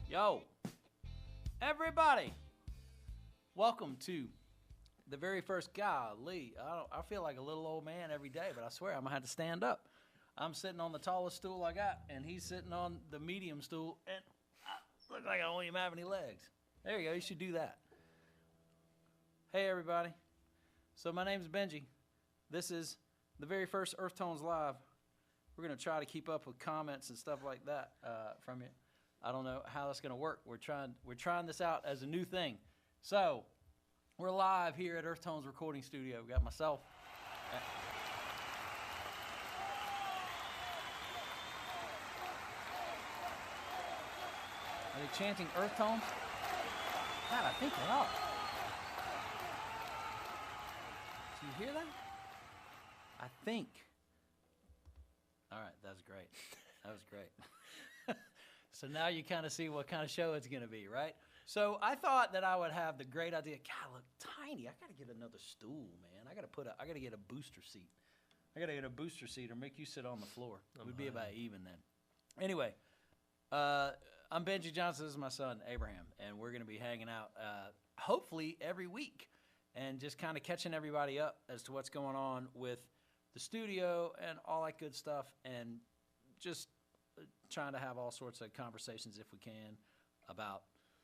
Yo, everybody, welcome to the very first golly. I feel like a little old man every day, but I swear I'm gonna have to stand up. I'm sitting on the tallest stool I got, and he's sitting on the medium stool, and I look like I don't even have any legs. There you go. You should do that. Hey, everybody. So my name's Benji. This is the very first Earthtones Live. We're gonna try to keep up with comments and stuff like that from you. I don't know how that's gonna work. We're trying this out as a new thing. So we're live here at Earthtones Recording Studio. We got myself. Are they chanting Earthtones? God, I think they are. Do you hear that? I think. All right, that was great. That was great. So now you kind of see what kind of show it's going to be, right? So I thought that I would have the great idea. God, I look tiny. I got to get another stool, man. I got to get a booster seat. I got to get a booster seat or make you sit on the floor. We'd be about even then. Anyway, I'm Benji Johnson. This is my son, Abraham, and we're going to be hanging out hopefully every week and just kind of catching everybody up as to what's going on with the studio and all that good stuff, and just trying to have all sorts of conversations, if we can, about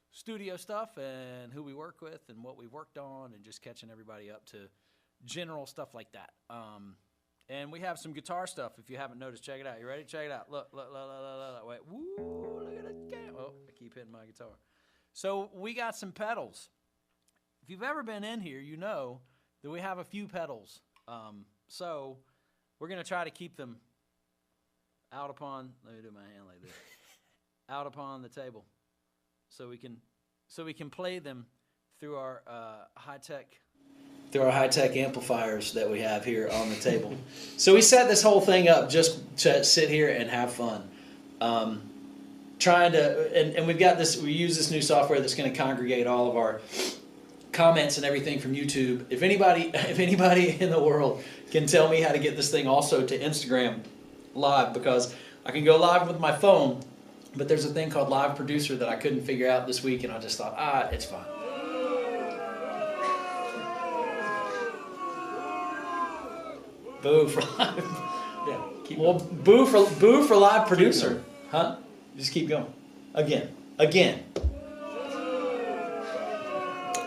studio stuff and who we work with and what we've worked on, and just catching everybody up to general stuff like that. And we have some guitar stuff. If you haven't noticed, check it out. You ready? Check it out. Look. Wait. Woo, look at that game. Oh, I keep hitting my guitar. So we got some pedals. If you've ever been in here, you know that we have a few pedals. So we're going to try to keep them out upon, let me do my hand like this, out upon the table, so we can play them through our high-tech amplifiers that we have here on the table. So we set this whole thing up just to sit here and have fun. Trying to, and we've got this, we use this new software that's going to congregate all of our comments and everything from YouTube. If anybody in the world can tell me how to get this thing also to Instagram live, because I can go live with my phone, but there's a thing called Live Producer that I couldn't figure out this week, and I just thought, it's fine. Boo for live. Yeah. Well, boo for Live Producer, huh? Just keep going. Again.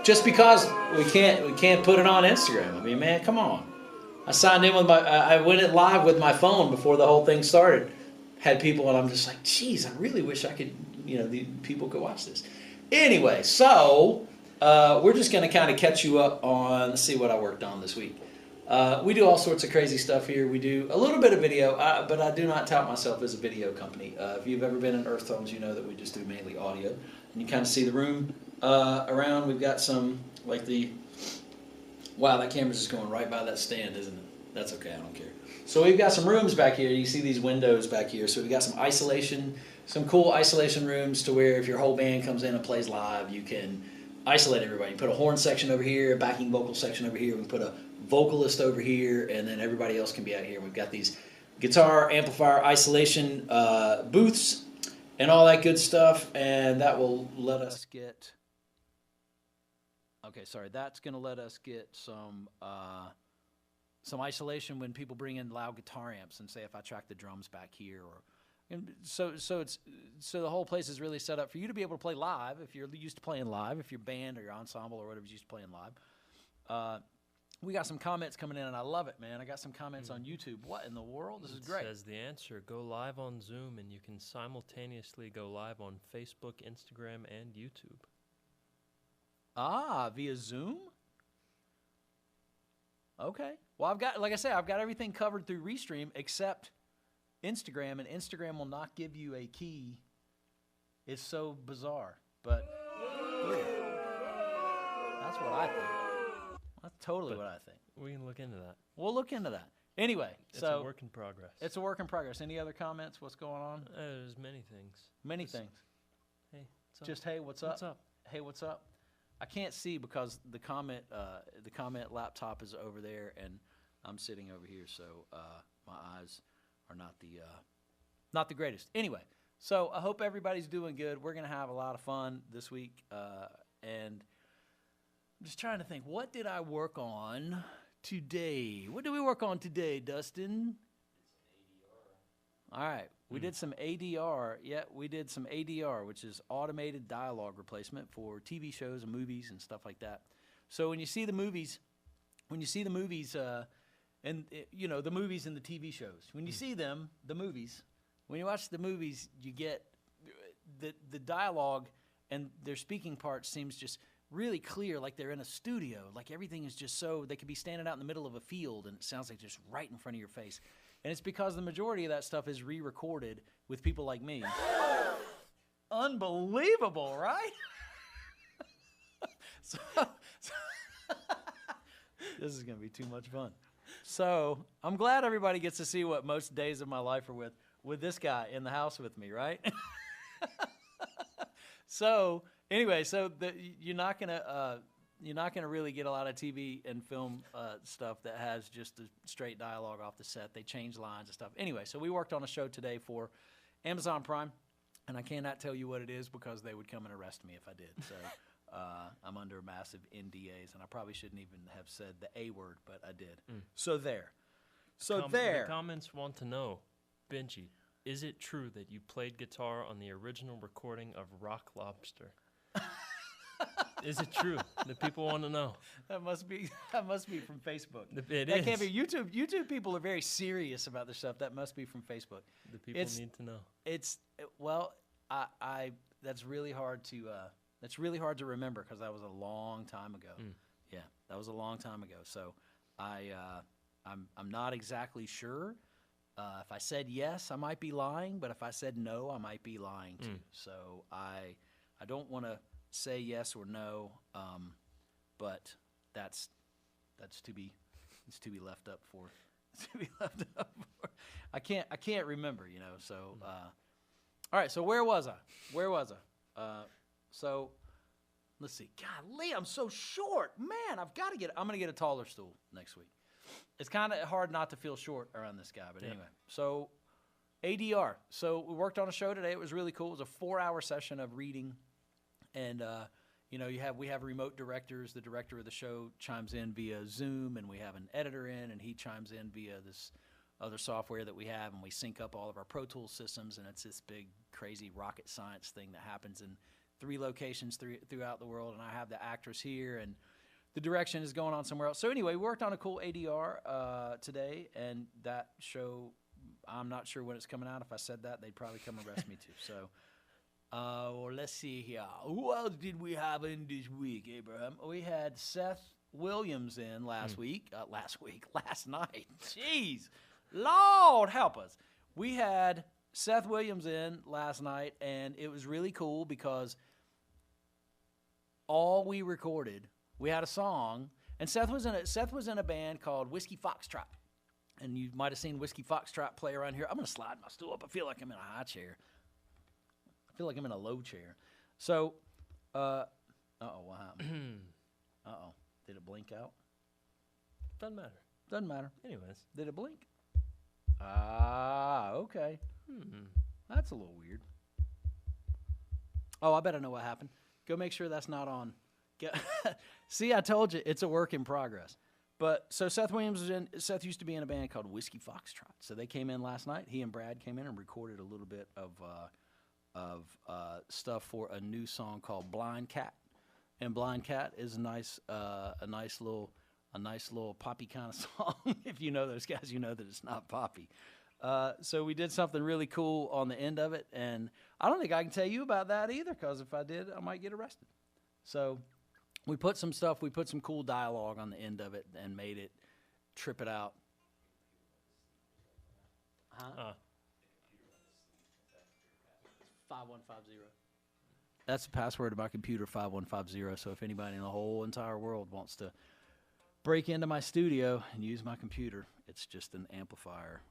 Just because we can't put it on Instagram. I mean, man, come on. I signed in with I went it live with my phone before the whole thing started. Had people, and I'm just like, geez, I really wish I could, the people could watch this. Anyway, so we're just going to kind of catch you up on, let's see what I worked on this week. We do all sorts of crazy stuff here. We do a little bit of video, but I do not tout myself as a video company. If you've ever been in Earthtones, you know that we just do mainly audio. And you kind of see the room around. We've got some, like wow, that camera's just going right by that stand, isn't it? That's okay, I don't care. So we've got some rooms back here. You see these windows back here. So we've got some isolation some cool isolation rooms to where if your whole band comes in and plays live, you can isolate everybody. You put a horn section over here, a backing vocal section over here. We can put a vocalist over here, and then everybody else can be out here. We've got these guitar amplifier isolation booths and all that good stuff, and that will let us get. Okay, sorry. That's going to let us get some isolation when people bring in loud guitar amps, and say if I track the drums back here, so the whole place is really set up for you to be able to play live if you're used to playing live, if your band or your ensemble or whatever's used to playing live. We got some comments coming in, and I love it, man. I got some comments on YouTube. What in the world? This is great. It says the answer, go live on Zoom, and you can simultaneously go live on Facebook, Instagram, and YouTube. Ah, via Zoom? Okay. Well, like I said, I've got everything covered through Restream except Instagram, and Instagram will not give you a key. It's so bizarre, but yeah. That's what I think. That's totally what I think. We can look into that. We'll look into that. Anyway, it's a work in progress. It's a work in progress. Any other comments? What's going on? There's many things. Many things. Hey, what's up? Just hey, what's up? What's up? Hey, what's up? I can't see because the comment laptop is over there, and I'm sitting over here, so my eyes are not the greatest. Anyway, so I hope everybody's doing good. We're gonna have a lot of fun this week, and I'm just trying to think, what did I work on today? What did we work on today, Dustin? All right, we did some ADR. Yeah, we did some ADR, which is automated dialogue replacement for TV shows and movies and stuff like that. So when you see the movies, and you know the movies and the TV shows, when you see them, the movies, when you watch the movies, you get the dialogue and their speaking parts seems just really clear, like they're in a studio, like everything is just so, they could be standing out in the middle of a field and it sounds like just right in front of your face. And it's because the majority of that stuff is re-recorded with people like me. Unbelievable, right? so this is going to be too much fun. So I'm glad everybody gets to see what most days of my life are with this guy in the house with me, right? So anyway, you're not gonna really get a lot of TV and film stuff that has just the straight dialogue off the set. They change lines and stuff. Anyway, so we worked on a show today for Amazon Prime, and I cannot tell you what it is because they would come and arrest me if I did. So I'm under massive NDAs, and I probably shouldn't even have said the A word, but I did. So there. The comments want to know, Benji, is it true that you played guitar on the original recording of Rock Lobster? Is it true? The people want to know. That must be from Facebook. That can't be YouTube. YouTube people are very serious about this stuff. That must be from Facebook. The people need to know. That's really hard to remember because that was a long time ago. Yeah, that was a long time ago. So I'm not exactly sure. If I said yes, I might be lying, but if I said no, I might be lying too. So I don't want to say yes or no, but that's to be left up for. I can't remember, you know. So all right. So where was I? So let's see. Golly, I'm so short, man. I'm gonna get a taller stool next week. It's kind of hard not to feel short around this guy, but anyway. So ADR. So we worked on a show today. It was really cool. It was a 4-hour session of reading. And, you know, we have remote directors. The director of the show chimes in via Zoom, and we have an editor in, and he chimes in via this other software that we have, and we sync up all of our Pro Tools systems, and it's this big, crazy rocket science thing that happens in 3 locations throughout the world, and I have the actress here, and the direction is going on somewhere else. So anyway, we worked on a cool ADR today, and that show, I'm not sure when it's coming out. If I said that, they'd probably come arrest me too. So well, let's see here. Who else did we have in this week, Abraham? We had Seth Williams in last night. Jeez. Lord help us. We had Seth Williams in last night, and it was really cool because all we recorded, we had a song, and Seth was in a band called Whiskey Foxtrot. And you might have seen Whiskey Foxtrot play around here. I'm going to slide my stool up. I feel like I'm in a high chair. I feel like I'm in a low chair. So, uh-oh, what happened? Uh-oh, did it blink out? Doesn't matter. Doesn't matter. Anyways. Did it blink? Ah, okay. That's a little weird. Oh, I bet I know what happened. Go make sure that's not on. See, I told you, it's a work in progress. But so Seth Seth used to be in a band called Whiskey Foxtrot. So they came in last night. He and Brad came in and recorded a little bit of stuff for a new song called Blind Cat. And Blind Cat is a nice little poppy kind of song. If you know those guys, you know that it's not poppy. So we did something really cool on the end of it, and I don't think I can tell you about that either, because if I did, I might get arrested. So we put some cool dialogue on the end of it and made it trip it out. Huh? 5150. That's the password to my computer, 5150. So if anybody in the whole entire world wants to break into my studio and use my computer, it's just an amplifier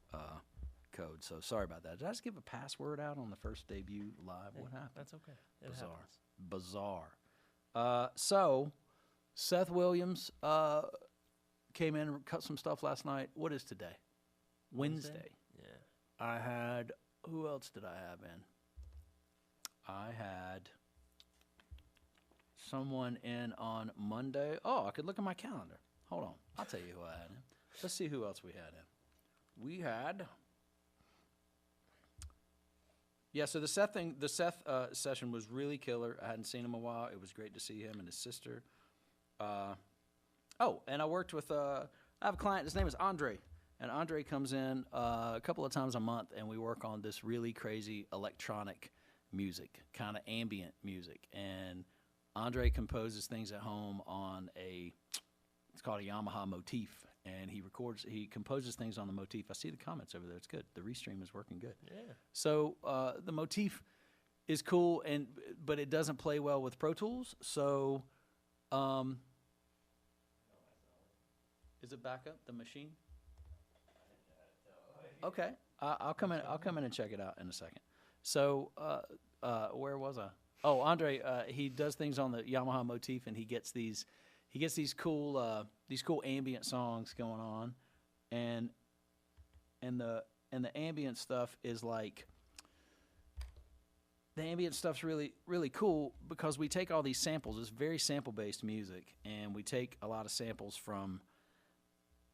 code. So sorry about that. Did I just give a password out on the first debut live? What happened? That's okay. Bizarre. So Seth Williams came in and cut some stuff last night. What is today? Wednesday. Yeah. I had, who else did I have in? I had someone in on Monday. Oh, I could look at my calendar. Hold on. I'll tell you who I had in. Let's see who else we had in. We had... Yeah, so the Seth session was really killer. I hadn't seen him in a while. It was great to see him and his sister. And I worked with, I have a client, his name is Andre. And Andre comes in a couple of times a month, and we work on this really crazy electronic music, kind of ambient music. And Andre composes things at home on it's called a Yamaha motif. And he composes things on the motif. I see the comments over there. It's good. The restream is working good. Yeah. So the motif is cool, but it doesn't play well with Pro Tools. So, is it back up the machine? Okay, I'll come in and check it out in a second. So, where was I? Oh, Andre, he does things on the Yamaha motif, and he gets these cool ambient songs going on, and the ambient stuff is like, the ambient stuff's really, really cool because we take all these samples. It's very sample-based music, and we take a lot of samples from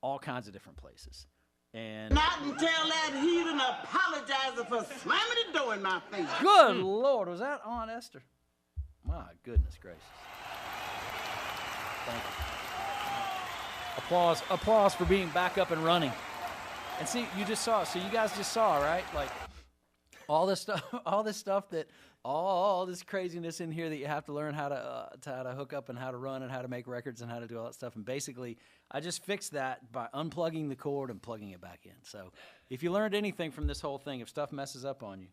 all kinds of different places. And not until that heathen apologizing for slamming the door in my face. Good Lord, was that Aunt Esther? My goodness gracious. Thank you. Applause for being back up and running. And see, you guys just saw, right? Like all this craziness in here that you have to learn how to hook up and how to run and how to make records and how to do all that stuff. And basically, I just fixed that by unplugging the cord and plugging it back in. So if you learned anything from this whole thing, if stuff messes up on you,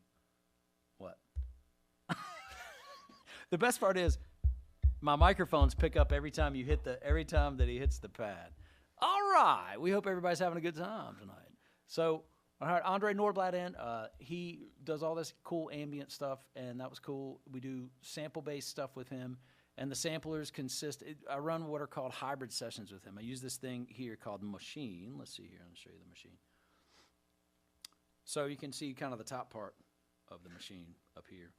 what? The best part is my microphones pick up every time that he hits the pad. All right. We hope everybody's having a good time tonight. So I had Andre Nordblad in. He does all this cool ambient stuff, and that was cool. We do sample-based stuff with him, and the samplers I run what are called hybrid sessions with him. I use this thing here called Machine. Let's see here. I'll show you the machine. So you can see kind of the top part of the machine up here.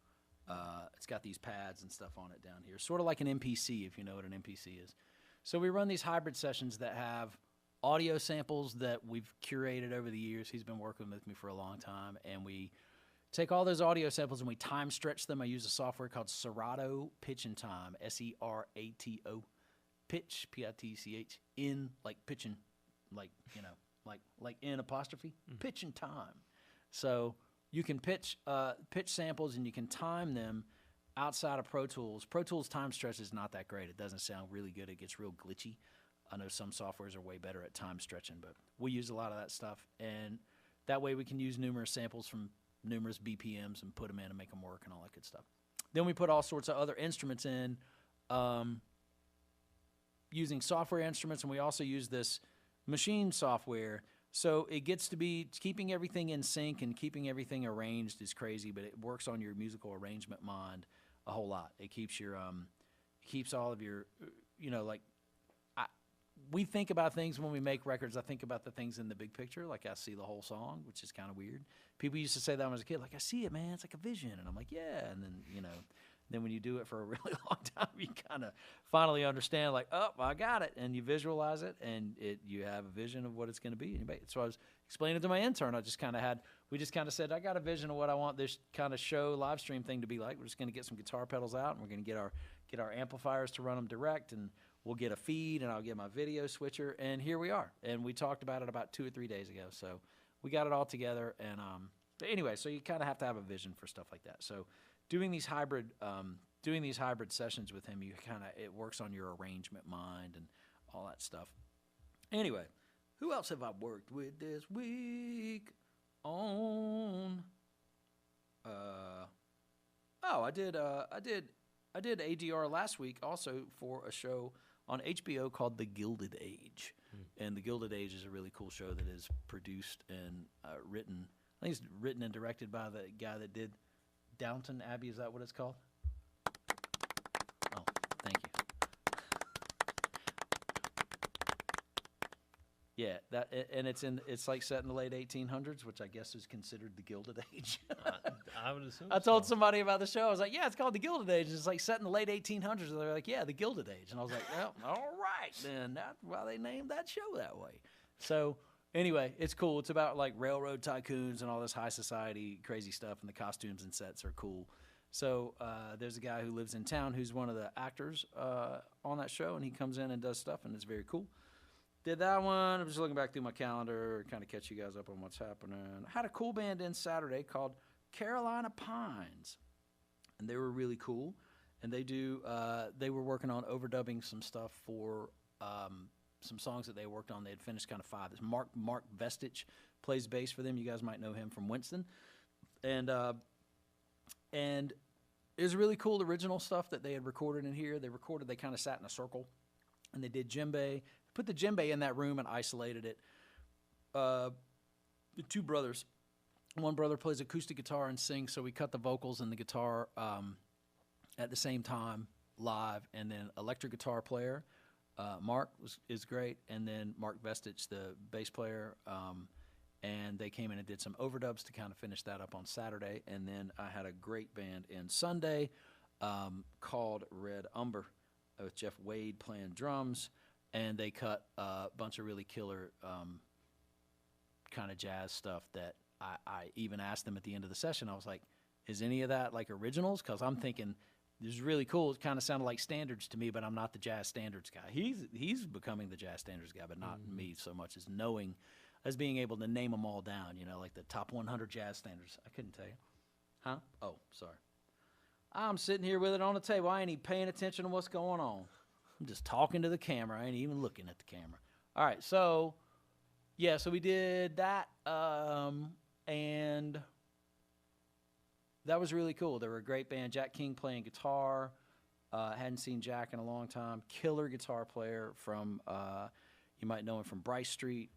It's got these pads and stuff on it down here, sort of like an MPC, if you know what an MPC is. So we run these hybrid sessions that have audio samples that we've curated over the years. He's been working with me for a long time, and we take all those audio samples and we time stretch them. I use a software called Serato Pitch and Time, SERATO, pitch, P-I-T-C-H, in, like pitching, like, you know, like in apostrophe, pitch and time. So you can pitch samples and you can time them outside of Pro Tools. Pro Tools time stretch is not that great. It doesn't sound really good. It gets real glitchy. I know some softwares are way better at time stretching, but we use a lot of that stuff. And that way we can use numerous samples from numerous BPMs and put them in and make them work and all that good stuff. Then we put all sorts of other instruments in using software instruments, and we also use this machine software. So it gets to be keeping everything in sync and keeping everything arranged is crazy, but it works on your musical arrangement mind a whole lot. It keeps your keeps all of your like we think about things when we make records. I think about the things in the big picture, like I see the whole song, which is kind of weird. People used to say that when I was a kid, like I see it, man. It's like a vision, and I'm like, yeah. And then then when you do it for a really long time, you kind of finally understand, like, oh, I got it, and you visualize it, and you have a vision of what it's going to be. So I was explaining to my intern. We just kind of said, I got a vision of what I want this kind of show live stream thing to be like. We're just going to get some guitar pedals out, and we're going to get our amplifiers to run them direct, and we'll get a feed, and I'll get my video switcher, and here we are. And we talked about it about 2 or 3 days ago, so we got it all together. And but anyway, so you kind of have to have a vision for stuff like that. So doing these hybrid sessions with him, it works on your arrangement mind and all that stuff. Anyway, who else have I worked with this week on? I did ADR last week also for a show on HBO called The Gilded Age. And The Gilded Age is a really cool show that is produced and written. I think it's written and directed by the guy that did Downton Abbey. Is that what it's called? Oh, thank you. Yeah, it's like set in the late 1800s, which I guess is considered the Gilded Age. I would assume. I told somebody about the show. I was like, yeah, it's called the Gilded Age. It's like set in the late 1800s. And they're like, yeah, the Gilded Age. And I was like, well, all right, then. That's why they named that show that way. So anyway, it's cool. It's about like railroad tycoons and all this high society crazy stuff, and the costumes and sets are cool. So there's a guy who lives in town who's one of the actors on that show, and he comes in and does stuff, and it's very cool. Did that one. I'm just looking back through my calendar, kind of catch you guys up on what's happening. I had a cool band in Saturday called Carolina Pines, and they were really cool. And they were working on overdubbing some stuff for some songs that they worked on. They had finished kind of 5. This Mark Vestige plays bass for them. You guys might know him from Winston. And it was really cool original stuff that they had recorded in here. They kind of sat in a circle, and they did djembe. Put the djembe in that room and isolated it. The 2 brothers. One brother plays acoustic guitar and sings, so we cut the vocals and the guitar at the same time live. And then electric guitar player, Mark is great, and then Mark Vestige, the bass player, and they came in and did some overdubs to kind of finish that up on Saturday. And then I had a great band in Sunday called Red Umber with Jeff Wade playing drums. And they cut a bunch of really killer kind of jazz stuff that I even asked them at the end of the session. I was like, is any of that like originals? Because I'm thinking this is really cool. It kind of sounded like standards to me, but I'm not the jazz standards guy. He's becoming the jazz standards guy, but not me so much as being able to name them all down, like the top 100 jazz standards. I couldn't tell you. Huh? Oh, sorry. I'm sitting here with it on the table. I ain't even paying attention to what's going on. I'm just talking to the camera. I ain't even looking at the camera. All right, so we did that, and that was really cool. They were a great band. Jack King playing guitar. Hadn't seen Jack in a long time. Killer guitar player from, you might know him from Bryce Street.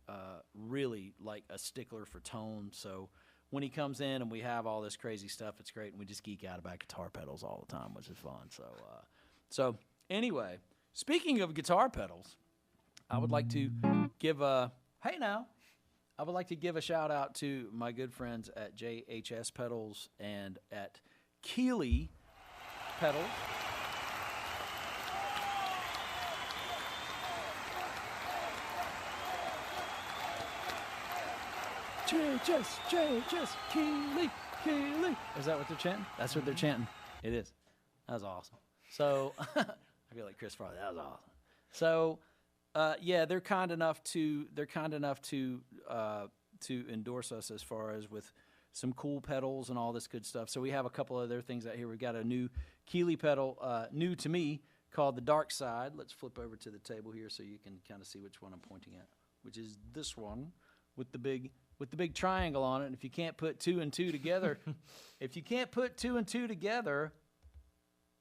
Really like a stickler for tone. So when he comes in and we have all this crazy stuff, it's great, and we just geek out about guitar pedals all the time, which is fun. So anyway. Speaking of guitar pedals, I would like to give a shout out to my good friends at JHS Pedals and at Keeley Pedals. JHS, Keeley. Is that what they're chanting? That's what they're chanting. It is. That was awesome. So I feel like Chris Farley. That was awesome. So, they're kind enough to endorse us as far as with some cool pedals and all this good stuff. So we have a couple other things out here. We've got a new Keeley pedal, new to me, called the Darkside. Let's flip over to the table here so you can kind of see which one I'm pointing at, which is this one with the big triangle on it. And if you can't put 2 and 2 together,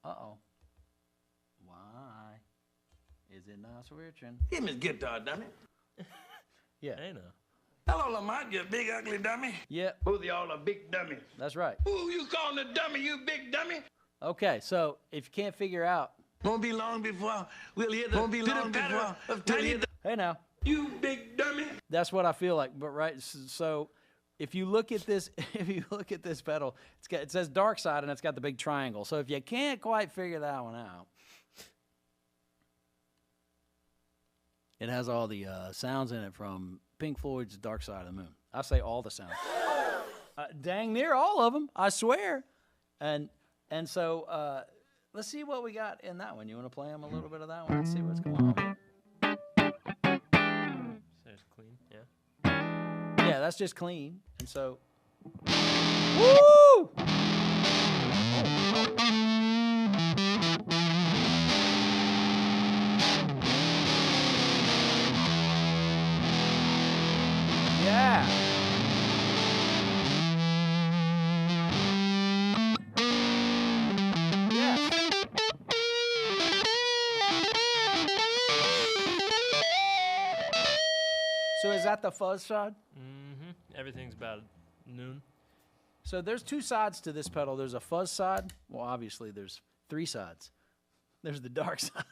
uh-oh. Why is it not switching? Give me his guitar, dummy. Yeah. Hey, no. Hello, Lamont, you big ugly dummy. Yep. Both of y'all are big dummies. That's right. Who you calling a dummy, you big dummy? Okay, so if you can't figure out, Won't be long before we'll hear the pitter-patter of tiny... hey now, You big dummy. that's what I feel like. But right, so if you look at this, pedal, it says Darkside and it's got the big triangle. So if you can't quite figure that one out, it has all the sounds in it from Pink Floyd's Dark Side of the Moon. I say all the sounds. Dang near all of them, I swear. And so let's see what we got in that one. You want to play them a little bit of that one and see what's going on? So it's clean, yeah. Yeah, that's just clean. And so, woo! Yeah. Yes. So is that the fuzz side? Mm-hmm. Everything's about noon. So there's two sides to this pedal. There's a fuzz side. Well, obviously there's three sides. There's the dark side.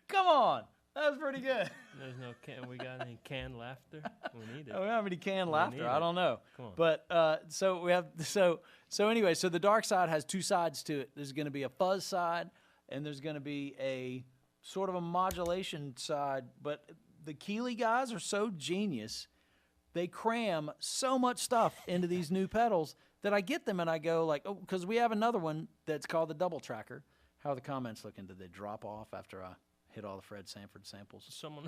Come on. That was pretty good. There's no we got any canned laughter? We need it. We don't have any canned laughter. I don't know. Come on. But so we have so anyway, so the dark side has two sides to it. There's going to be a fuzz side and there's going to be a sort of a modulation side, but the Keeley guys are so genius. They cram so much stuff into these new pedals that I get them and I go like, oh, because we have another one that's called the double tracker. How are the comments looking? Did they drop off after I hit all the Fred Sanford samples? Someone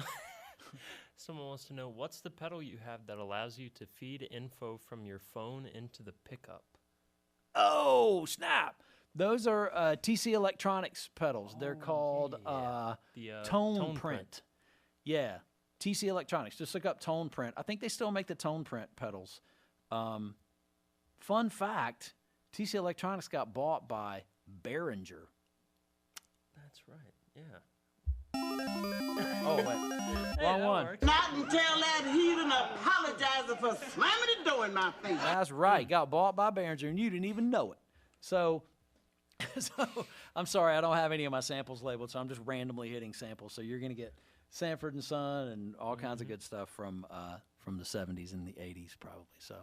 wants to know, what's the pedal you have that allows you to feed info from your phone into the pickup? Oh, snap. Those are TC Electronics pedals. They're called Tone Print. Yeah, TC Electronics. Just look up Tone Print. I think they still make the Tone Print pedals. Fun fact, TC Electronics got bought by Behringer. That's right, yeah. Oh, wait. Wrong one. Not until that heathen apologizing for slamming the door in my face. That's right. Got bought by Behringer, and you didn't even know it. So I'm sorry, I don't have any of my samples labeled, so I'm just randomly hitting samples. So you're going to get Sanford and Son and all kinds of good stuff from the 70s and the 80s probably. So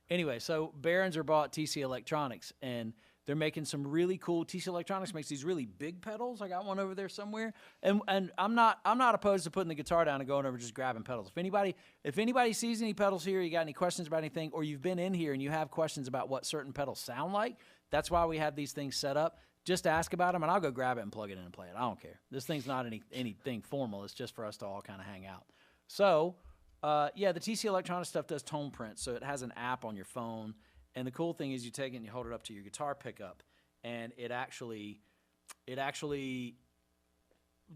anyway, so Behringer bought TC Electronics, and they're making some really cool. TC Electronics makes these really big pedals. I got one over there somewhere, and I'm not opposed to putting the guitar down and going over just grabbing pedals. If anybody sees any pedals here, you got any questions about anything, or you've been in here and you have questions about what certain pedals sound like, that's why we have these things set up. Just ask about them, and I'll go grab it and plug it in and play it. I don't care. This thing's not anything formal. It's just for us to all kind of hang out. So, yeah, the TC Electronics stuff does Tone Print, so it has an app on your phone. And the cool thing is you take it and you hold it up to your guitar pickup, and it actually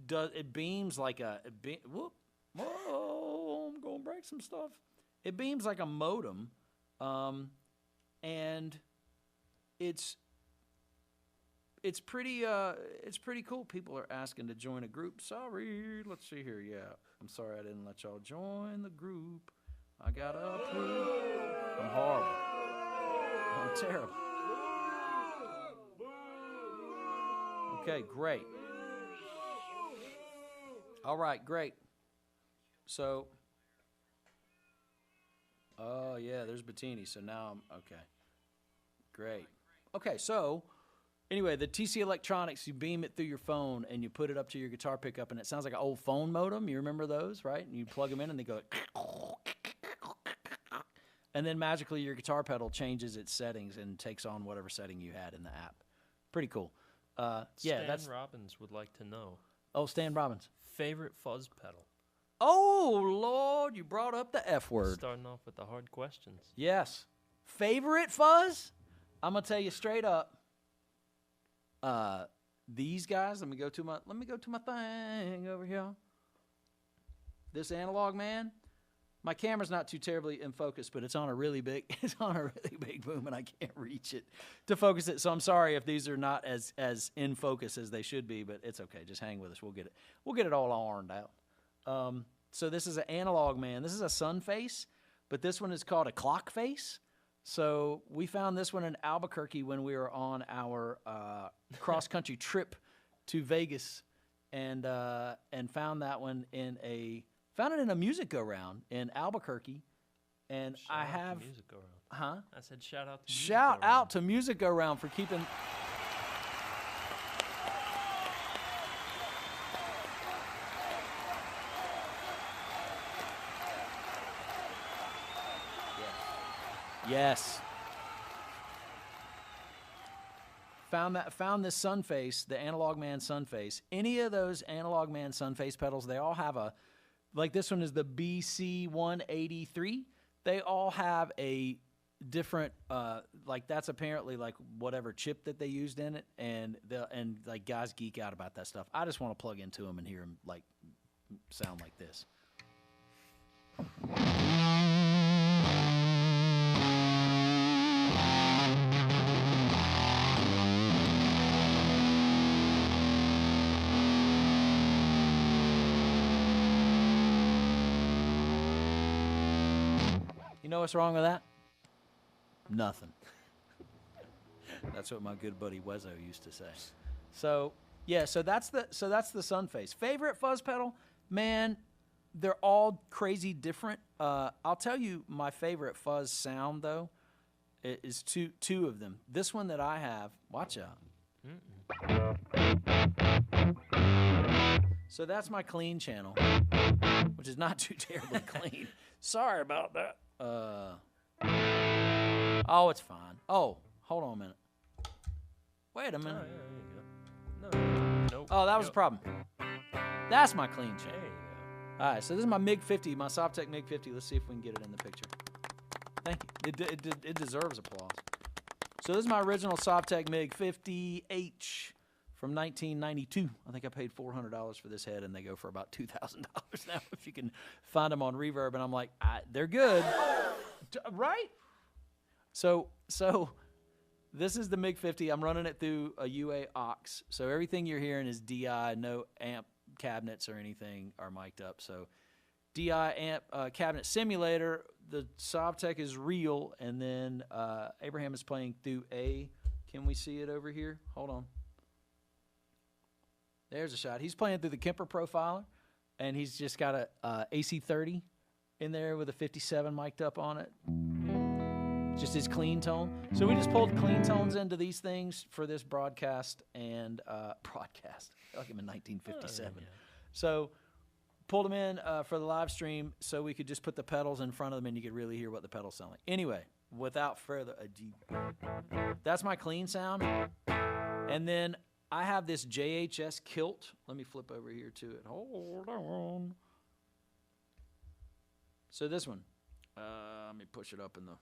does. It beams like whoop! Whoa! I'm gonna break some stuff. It beams like a modem, and it's pretty cool. People are asking to join a group. Sorry, let's see here. Yeah, I'm sorry I didn't let y'all join the group. I got approved. I'm horrible. I'm terrible. Okay, great. All right, great. So, oh yeah, there's Bettini. So now I'm okay. Great. Okay, so anyway, the TC Electronics, you beam it through your phone and you put it up to your guitar pickup, and it sounds like an old phone modem. You remember those, right? And you plug them in and they go. And then magically your guitar pedal changes its settings and takes on whatever setting you had in the app. Pretty cool. Yeah, Stan Robbins would like to know. Oh, Stan Robbins. Favorite fuzz pedal? Oh, Lord, you brought up the F word. Starting off with the hard questions. Yes. Favorite fuzz? I'm going to tell you straight up. These guys, let me go to my thing over here. This Analogman. My camera's not too terribly in focus, but it's on a really big boom, and I can't reach it to focus it. So I'm sorry if these are not as in focus as they should be, but it's okay. Just hang with us. We'll get it all ironed out. so this is an Analogman. This is a Sunface, but this one is called a clock face. So we found this one in Albuquerque when we were on our cross-country trip to Vegas, and found that one in a music go-round in Albuquerque, and Shout out to Music Go-Round. Huh? I said shout out to Music Shout Go-Round. out to Music Go-Round for keeping. Yes. Found this Sunface, the Analogman Sunface. Any of those Analogman Sunface pedals, they all have a, like this one is the BC183. They all have a different, like that's apparently like whatever chip that they used in it, and like guys geek out about that stuff. I just want to plug into them and hear them like sound like this. You know what's wrong with that? Nothing. That's what my good buddy Wezzo used to say. So yeah, so that's the Sunface. Favorite fuzz pedal, man. They're all crazy different. I'll tell you my favorite fuzz sound though is two of them. This one that I have. Watch out. So that's my clean channel, which is not too terribly clean. Sorry about that. Oh, it's fine. Oh, hold on a minute. Wait a minute. Oh, yeah, there you go. No. Nope. Oh, that was a problem. That's my clean There channel. you go. All right, so this is my MiG-50, my Sovtek MiG-50. Let's see if we can get it in the picture. Thank you. It deserves applause. So this is my original Sovtek MiG-50H from 1992. I think I paid $400 for this head, and they go for about $2,000 now if you can find them on Reverb. And I'm like, they're good, right? So this is the MiG-50. I'm running it through a UA aux. So everything you're hearing is DI, no amp cabinets or anything are mic'd up. So DI amp cabinet simulator. The Sovtek is real, and then Abraham is playing through a. Can we see it over here? Hold on. There's a shot. He's playing through the Kemper profiler, and he's just got a AC30 in there with a 57 mic'd up on it. Just his clean tone. So we just pulled clean tones into these things for this broadcast and broadcast. I feel like I'm in 1957. Oh, yeah. So pulled them in for the live stream so we could just put the pedals in front of them and you could really hear what the pedals sound like. Anyway, without further ado, that's my clean sound. And then I have this JHS Kilt. Let me flip over here to it. Hold on. So this one. Let me push it up in the...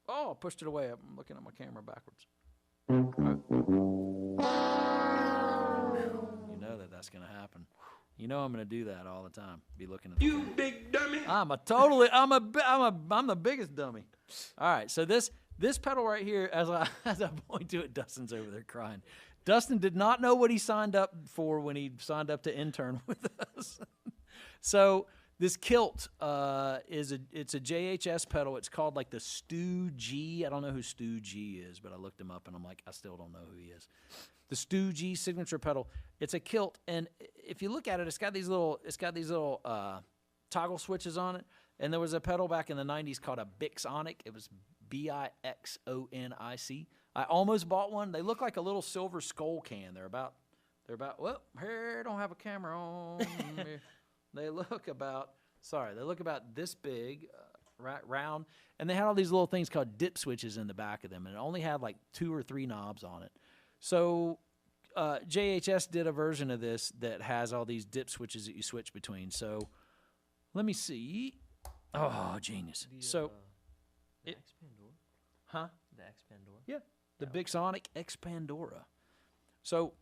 Oh, I pushed it away. I'm looking at my camera backwards. Right. You know that's going to happen. You know I'm going to do that all the time. Be looking at You big dummy. I'm the biggest dummy. All right, so this pedal right here, as I point to it, Dustin's over there crying. Dustin did not know what he signed up for when he signed up to intern with us. So this Kilt it's a JHS pedal. It's called like the Stu G. I don't know who Stu G is, but I looked him up and I'm like, I still don't know who he is. The Stu G signature pedal. It's a Kilt, and if you look at it, it's got these little toggle switches on it. And there was a pedal back in the 90s called a Bixonic. It was Bixonic. I almost bought one. They look like a little silver skull can. They're about. Well, here I don't have a camera on. They look about this big, round, and they had all these little things called dip switches in the back of them, and it only had like 2 or 3 knobs on it. So JHS did a version of this that has all these dip switches that you switch between. So let me see. Oh, genius. The Expandora? Huh? The Expandora? Yeah, the Bixonic Expandora. So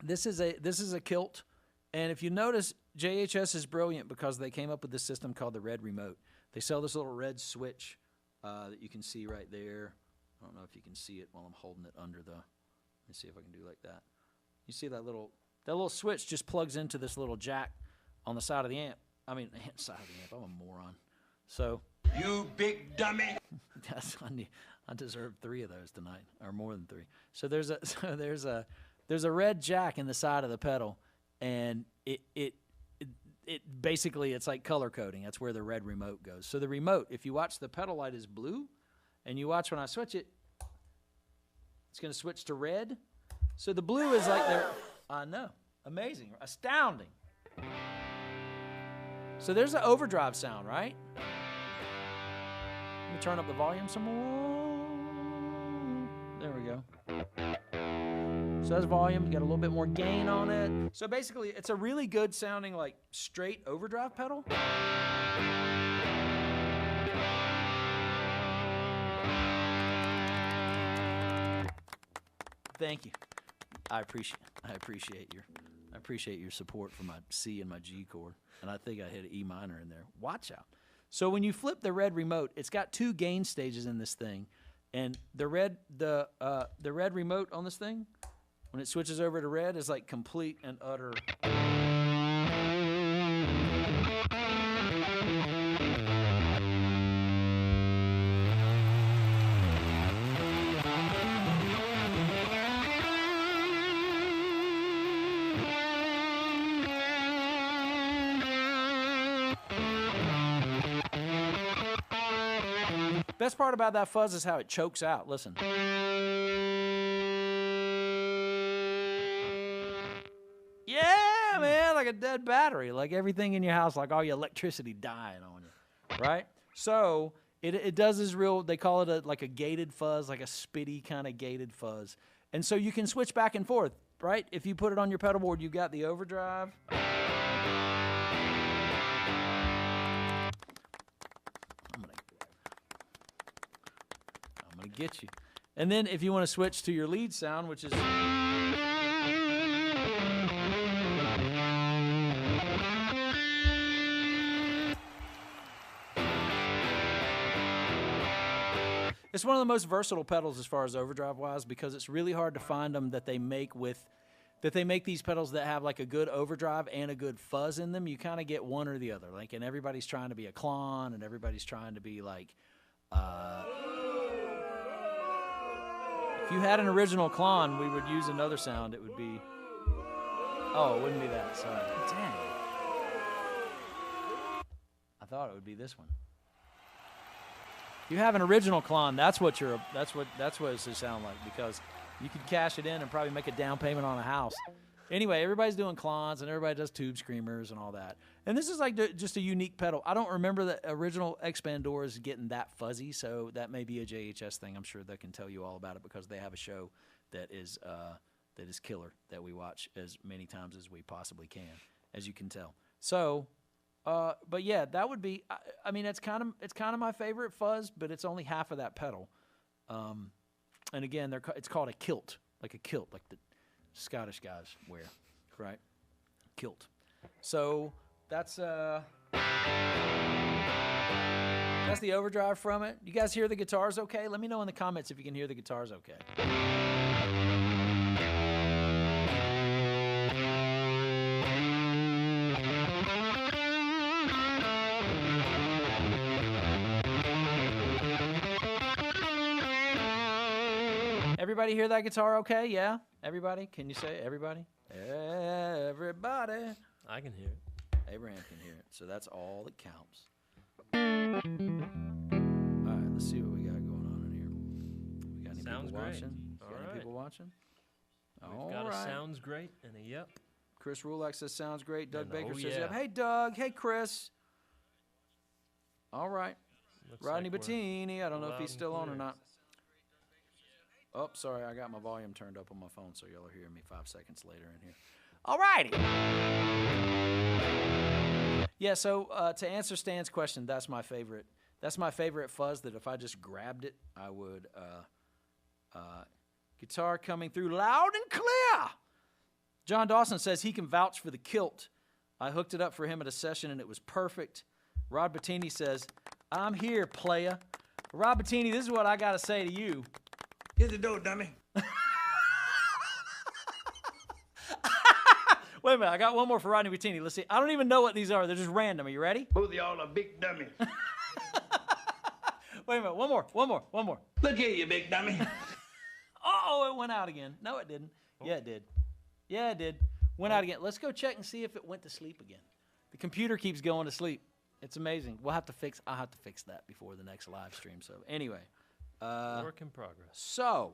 this is a Kilt, and if you notice, JHS is brilliant because they came up with this system called the Red Remote. They sell this little red switch that you can see right there. I don't know if you can see it while I'm holding it under the. Let me see if I can do like that. You see that little switch just plugs into this little jack on the side of the amp, I mean, side of the amp. I'm a moron. So. You big dummy. Yes, I deserve 3 of those tonight, or more than 3. So there's a red jack in the side of the pedal, and it basically it's like color coding. That's where the red remote goes. So the remote, if you watch, the pedal light is blue, and you watch when I switch it, it's going to switch to red. So the blue is like there. I know, amazing, astounding. So there's an overdrive sound, right? Let me turn up the volume some more. There we go. So that's volume. Got a little bit more gain on it. So basically, it's a really good sounding, like, straight overdrive pedal. Thank you. I appreciate your support for my C and my G chord. And I think I hit an E minor in there. Watch out. So when you flip the red remote, it's got 2 gain stages in this thing, and the red remote on this thing, when it switches over to red, is like complete and utter. Best part about that fuzz is how it chokes out. Listen. Yeah, man, like a dead battery. Like everything in your house, like all your electricity dying on you, right? So it does this real, they call it like a gated fuzz, like a spitty kind of gated fuzz. And so you can switch back and forth, right? If you put it on your pedal board, you've got the overdrive. I'm gonna get you. And then if you want to switch to your lead sound, which is it's one of the most versatile pedals as far as overdrive wise, because it's really hard to find them that they make these pedals that have like a good overdrive and a good fuzz in them. You kind of get one or the other. Like, and everybody's trying to be a Klon, and everybody's trying to be like if you had an original Klon, we would use another sound. It would be, oh, it wouldn't be that. Sorry. Dang. I thought it would be this one. If you have an original Klon, that's what it should sound like, because you could cash it in and probably make a down payment on a house. Anyway, everybody's doing Klons, and everybody does tube screamers and all that. And this is like just a unique pedal. I don't remember the original Expandors getting that fuzzy, so that may be a JHS thing. I'm sure they can tell you all about it, because they have a show that is killer, that we watch as many times as we possibly can, as you can tell. So, but yeah, that would be. I mean, it's kind of my favorite fuzz, but it's only half of that pedal. And again, it's called a kilt, like the Scottish guys wear, right? Kilt. So that's the overdrive from it. You guys hear the guitars okay? Let me know in the comments if you can hear the guitars okay. Everybody hear that guitar okay? Yeah? Everybody? Can you say everybody? Everybody. I can hear it. Abraham can hear it. So that's all that counts. All right, let's see what we got going on in here. We got any Sounds people great. watching? All Got any right. people watching? We've got a sounds great and a yep. Chris Rulak says sounds great. Doug And Baker oh says yeah. yep. Hey, Doug. Hey, Chris. All right. Looks Rodney like we're Bettini. I don't know if loud he's and still on or clear. not. Oh, sorry, I got my volume turned up on my phone, so y'all are hearing me 5 seconds later in here. All righty. Yeah, so to answer Stan's question, that's my favorite. That's my favorite fuzz, that if I just grabbed it, I would. Guitar coming through loud and clear. John Dawson says he can vouch for the Kilt. I hooked it up for him at a session, and it was perfect. Rod Bettini says, I'm here, playa. Rod Bettini, this is what I got to say to you. Get the door, dummy. Wait a minute, I got one more for Rodney Bettini. Let's see. I don't even know what these are. They're just random. Are you ready? Both of y'all are big dummies. Wait a minute, one more. Look here, you big dummy. Oh, it went out again. No, it didn't. Yeah, it did. Yeah, it did. Went out again. Let's go check and see if it went to sleep again. The computer keeps going to sleep. It's amazing. I'll have to fix that before the next live stream. So anyway. Work in progress. So,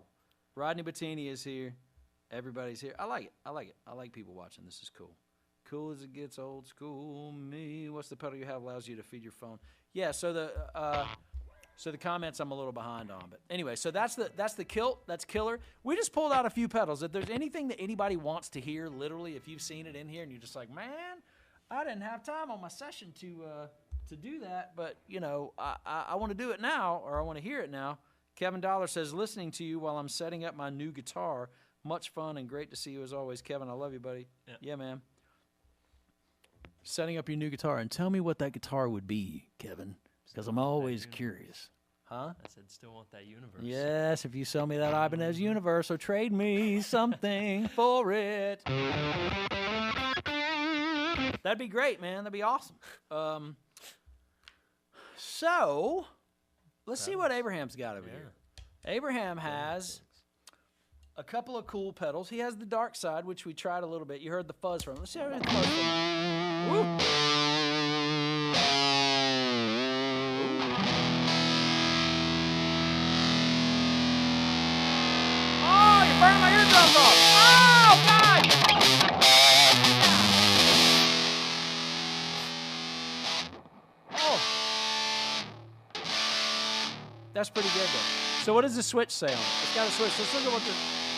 Rodney Bettini is here. Everybody's here. I like it. I like people watching. This is cool. Cool as it gets, old school me. What's the pedal you have allows you to feed your phone? Yeah, so the comments I'm a little behind on. But anyway, so that's the Kilt. That's killer. We just pulled out a few pedals. If there's anything that anybody wants to hear, literally, if you've seen it in here and you're just like, man, I didn't have time on my session to do that, but, you know, I want to do it now, or I want to hear it now. Kevin Dollar says, listening to you while I'm setting up my new guitar. Much fun and great to see you as always. Kevin, I love you, buddy. Yeah, man. Setting up your new guitar. And tell me what that guitar would be, Kevin, because I'm always curious. Huh? I said, still want that universe. Yes, if you sell me that Ibanez universe, or trade me something for it. That'd be great, man. That'd be awesome. So, let's see what Abraham's got over here. Abraham has a couple of cool pedals. He has the Darkside, which we tried a little bit. You heard the fuzz from him. Let's see how the fuzz from him. Woo! Oh, you're burning my eardrums off. Oh, God! Oh. That's pretty good, though. So what does the switch say on it? It's got a switch.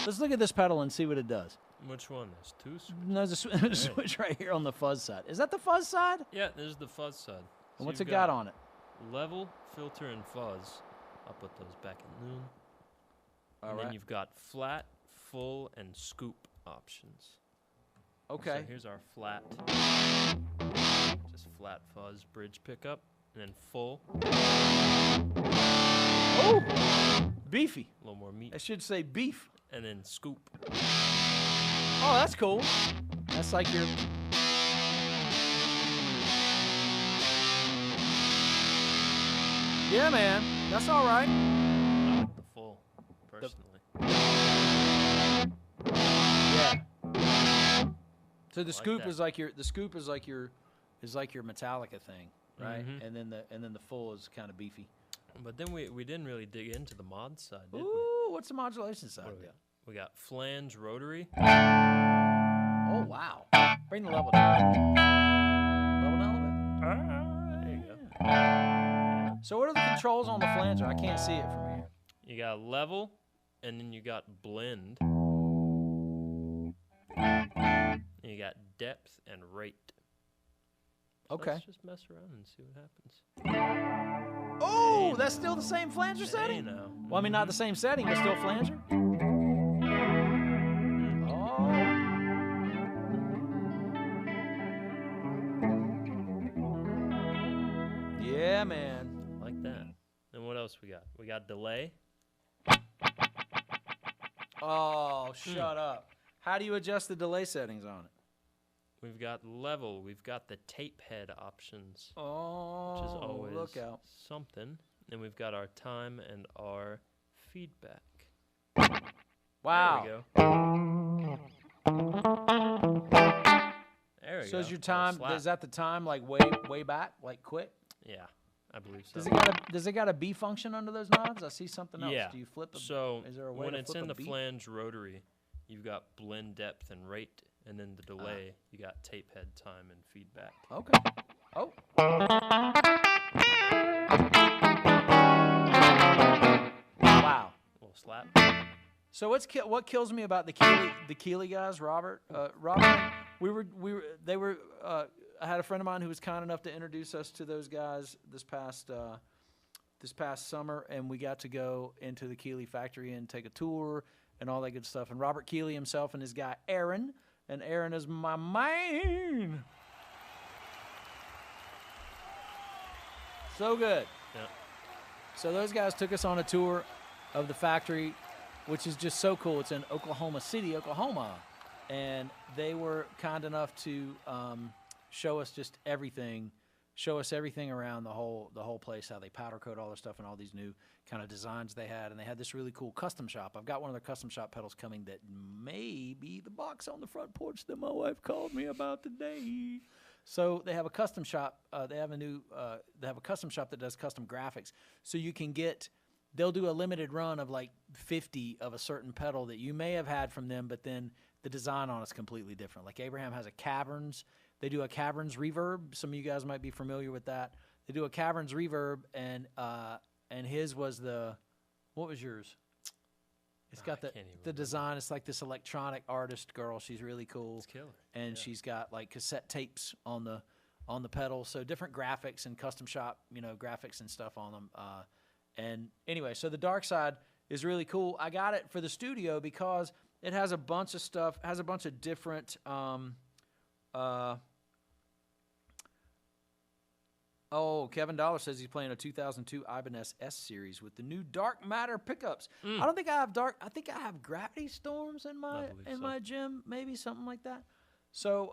Let's look at this pedal and see what it does. Which one? There's two switches? No, there's a switch right here on the fuzz side. Is that the fuzz side? Yeah, there's the fuzz side. And what's it got on it? Level, filter, and fuzz. I'll put those back in noon. And then you've got flat, full, and scoop options. Okay. So here's our flat. Just flat fuzz bridge pickup. And then full. Oh! Beefy. A little more meat. I should say beef. And then scoop. Oh, that's cool. That's like your... Yeah, man. That's all right. I like the full, personally. Yeah. So the scoop that. is like your Metallica thing, right? Mm-hmm. And then the full is kind of beefy. But then we didn't really dig into the mod side, did we? Ooh, what's the modulation side? We got flange rotary. Oh, wow. Bring the level down. Level down a little bit. There you go. Yeah. So what are the controls on the flanger? I can't see it from here. You got level, and then you got blend. And you got depth and rate. So okay. Let's just mess around and see what happens. Oh, that's still the same flanger setting? No. Well, I mean, not the same setting, but still flanger? Oh. Yeah, man. Like that. And what else we got? We got delay. Oh, shut up. How do you adjust the delay settings on it? We've got level. We've got the tape head options. Oh, which is always look out. Something. And we've got our time and our feedback. Wow. There we go. There we go. So is your time, is that the time like way back, like quick? Yeah, I believe so. Does it got a B function under those knobs? I see something else. Yeah. Do you flip a, so is there a way when to it's flip in a the B? flange rotary, you've got blend depth and rate, and then the delay, you got tape head time and feedback. Okay. Oh. Wow. A little slap. So what kills me about the Keeley guys, Robert? Robert, I had a friend of mine who was kind enough to introduce us to those guys this past summer, and we got to go into the Keeley factory and take a tour and all that good stuff. And Robert Keeley himself and his guy Aaron, and Aaron is my man. So good. Yeah. So those guys took us on a tour of the factory, which is just so cool. It's in Oklahoma City, Oklahoma. and they were kind enough to show us just everything, around the whole place, how they powder coat all their stuff and all these new kind of designs they had. And they had this really cool custom shop. I've got one of their custom shop pedals coming that may be the box on the front porch that my wife called me about today. So they have a custom shop. They have a custom shop that does custom graphics. So you can they'll do a limited run of like 50 of a certain pedal that you may have had from them, but then the design on it's completely different. Like Abraham has a Caverns. They do a Caverns reverb. Some of you guys might be familiar with that. They do a Caverns reverb, and his was what was yours? It's got the design. It's like this electronic artist girl. She's really cool. It's killer. And she's got like cassette tapes on the pedal. So different graphics and custom shop, graphics and stuff on them. And anyway, so the Darkside is really cool. I got it for the studio because it has a bunch of stuff, has a bunch of different Kevin Dollar says he's playing a 2002 Ibanez S series with the new Dark Matter pickups. I don't think I have I think I have Gravity Storms in my gym, maybe something like that. So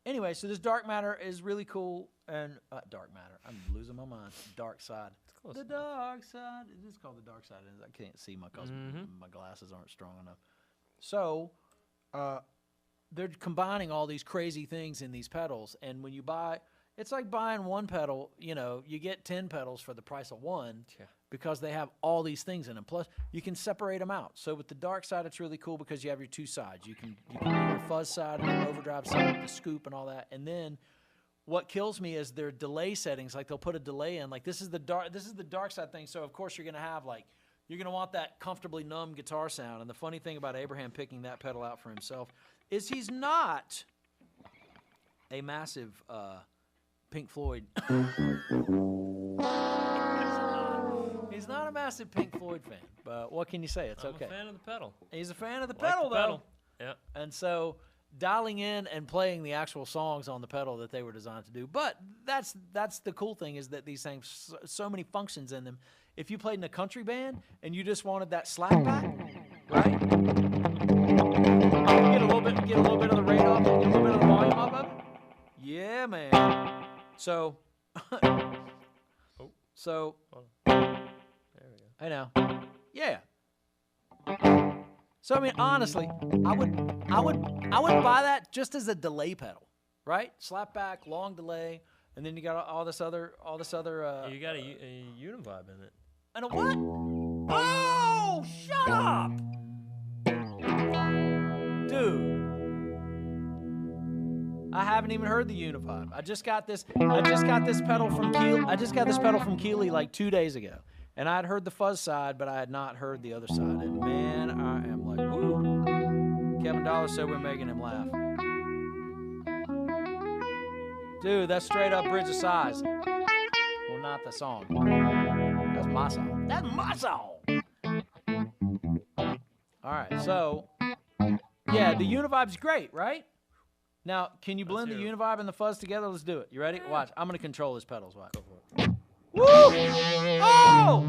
anyway, so this Dark Matter is really cool, and Dark Matter. I'm losing my mind. Darkside. The Darkside. It is called the Darkside. I can't see because my glasses aren't strong enough. So they're combining all these crazy things in these pedals, and when you buy, it's like buying one pedal, you get 10 pedals for the price of one because they have all these things in them. Plus, you can separate them out. So with the Darkside, it's really cool because you have your two sides. You can do your fuzz side and your overdrive side, the scoop and all that. And then what kills me is their delay settings. Like they'll put a delay in. Like this is the Darkside thing. So of course you're gonna have you're gonna want that comfortably numb guitar sound. And the funny thing about Abraham picking that pedal out for himself is he's not a massive Pink Floyd. He's not a massive Pink Floyd fan, but what can you say? It's okay. I'm a fan of the pedal. He's a fan of the pedal, though. Yeah. And so dialing in and playing the actual songs on the pedal that they were designed to do. But that's the cool thing is that these things, so many functions in them. If you played in a country band and you just wanted that slapback, right? Get a little bit of the rate off, get a little bit of the volume off of it. Yeah, man. So, there we go. I know. Yeah. So I mean, honestly, I would buy that just as a delay pedal, right? Slapback, long delay, and then you got all this other. You got a Univibe in it. And a what? Oh, shut up, dude. I haven't even heard the Univibe. I just got this pedal from Keeley. I just got this pedal from Keeley like 2 days ago. And I had heard the fuzz side, but I had not heard the other side. And man, I am like, woo. Kevin Dollar said we're making him laugh. Dude, that's straight up Bridge of Sighs. Well, not the song. That's my song. That's my song. All right, so, yeah, the Univibe's great, right? Now, can you blend the Univibe and the fuzz together? Let's do it. You ready? Watch. I'm going to control his pedals. Watch. Go for it. Woo! Oh!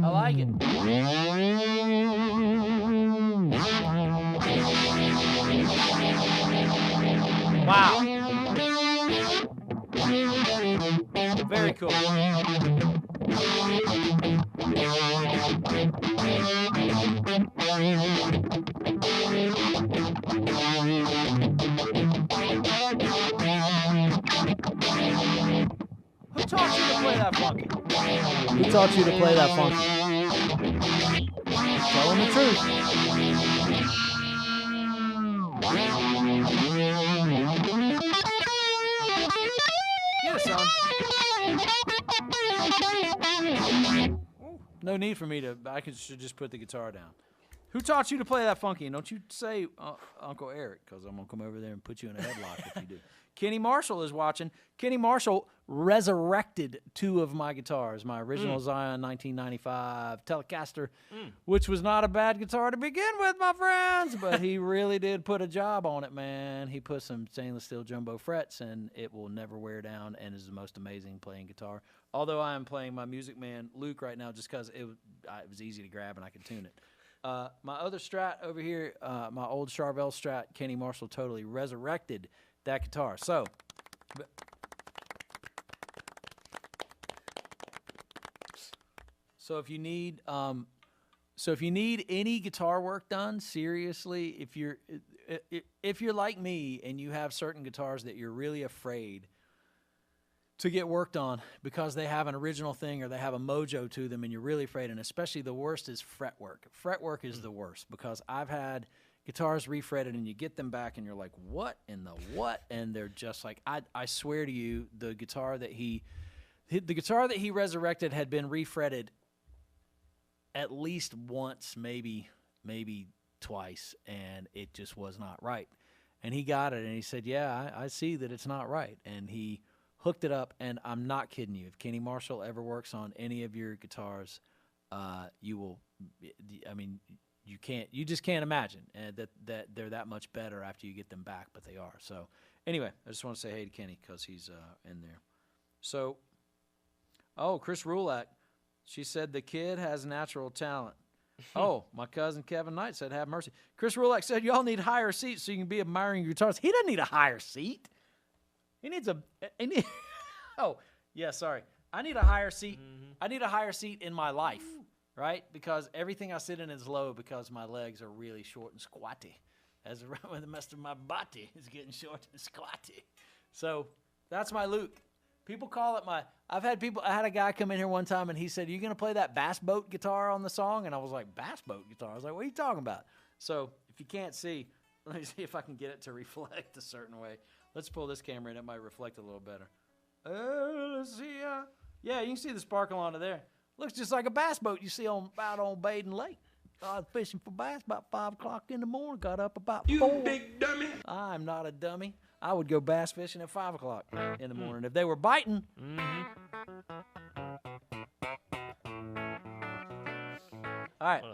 I like it. Wow. Very cool. Who taught you to play that funky? Who taught you to play that funky? Tell them the truth. Get it, son. No need for me to, should just put the guitar down. Who taught you to play that funky? And don't you say Uncle Eric, because I'm going to come over there and put you in a headlock if you do. Kenny Marshall is watching. Kenny Marshall resurrected 2 of my guitars, my original Zion 1995 Telecaster, which was not a bad guitar to begin with, my friends, but he really did put a job on it, man. He put some stainless steel jumbo frets, and it will never wear down and is the most amazing playing guitar. Although I am playing my Music Man Luke right now just because it was easy to grab and I could tune it. My other Strat over here, my old Charvel Strat, Kenny Marshall totally resurrected that guitar. So if you need any guitar work done, seriously, if you're like me and you have certain guitars that you're really afraid to get worked on because they have an original thing or they have a mojo to them and you're really afraid, and especially the worst is fretwork. Fretwork is the worst because I've had guitars refretted and you get them back and you're like, what in the what? And they're just like, I swear to you, the guitar that he resurrected had been refretted at least once, maybe twice, and it just was not right. And he got it and he said, yeah, I see that it's not right. And he hooked it up, and I'm not kidding you. If Kenny Marshall ever works on any of your guitars, you will, I mean, you just can't imagine that they're that much better after you get them back, but they are. So anyway, I just want to say hey to Kenny because he's in there. So, Chris Rulak, she said the kid has natural talent. My cousin Kevin Knight said have mercy. Chris Rulak said y'all need higher seats so you can be admiring your guitars. He doesn't need a higher seat. He needs I need a higher seat. I need a higher seat in my life, right? Because everything I sit in is low because my legs are really short and squatty. As the rest of my body is getting short and squatty. So that's my Luke. People call it I had a guy come in here one time and he said, you going to play that bass boat guitar on the song? And I was like, bass boat guitar? I was like, what are you talking about? So if you can't see, let me see if I can get it to reflect a certain way. Let's pull this camera in. It might reflect a little better. Let's see. Yeah, you can see the sparkle on it there. Looks just like a bass boat you see out on Baden Lake. I was fishing for bass about 5 o'clock in the morning. Got up about 4. You big dummy. I'm not a dummy. I would go bass fishing at 5 o'clock in the morning if they were biting. All right,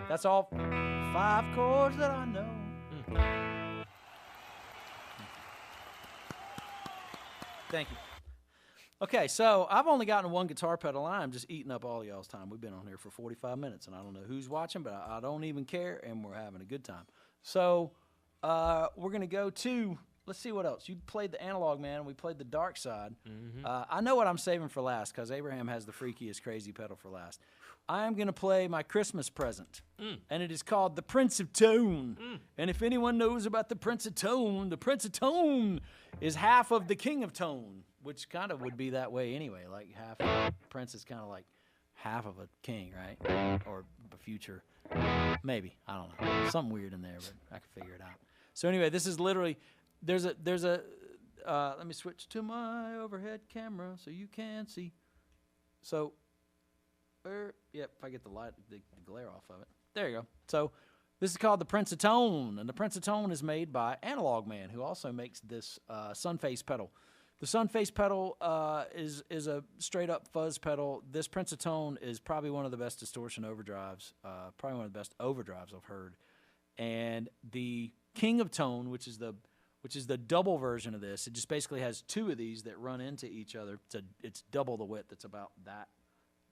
that's all 5 chords that I know. Thank you. Okay, so I've only gotten 1 guitar pedal, and I'm just eating up all y'all's time. We've been on here for 45 minutes, and I don't know who's watching, but I don't even care, and we're having a good time. So we're going to go to, let's see what else. You played the Analogman, we played the Darkside. I know what I'm saving for last, because Abraham has the freakiest crazy pedal for last. I am going to play my Christmas present, and it is called the Prince of Tone. And if anyone knows about the Prince of Tone is half of the King of Tone, which kind of would be that way anyway. Like half of Prince is kind of like half of a king, right? Or a future, maybe. I don't know. Something weird in there, but I can figure it out. So anyway, this is literally, there's a let me switch to my overhead camera so you can see. So, if I get the light, the glare off of it. There you go. So this is called the Prince of Tone, and the Prince of Tone is made by Analogman, who also makes this Sunface pedal. The Sunface pedal is a straight-up fuzz pedal. This Prince of Tone is probably one of the best distortion overdrives, probably one of the best overdrives I've heard. And the King of Tone, which is the double version of this, it just basically has 2 of these that run into each other. It's double the width. It's about that.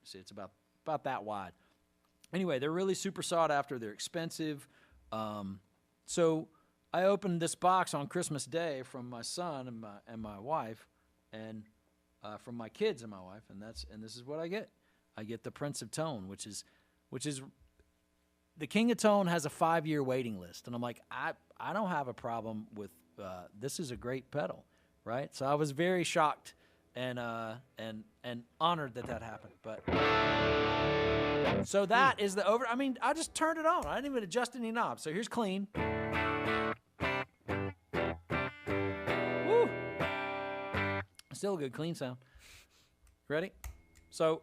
See, it's about that wide. Anyway, they're really super sought after. They're expensive. So I opened this box on Christmas Day from my son and my wife, and from my kids and my wife, and this is what I get. I get the Prince of Tone, which is the King of Tone has a 5-year waiting list, and I'm like, I don't have a problem with this is a great pedal, right? So I was very shocked and honored that happened. But so that is the I mean, I just turned it on. I didn't even adjust any knobs. So here's clean. Woo! Still a good clean sound. Ready? So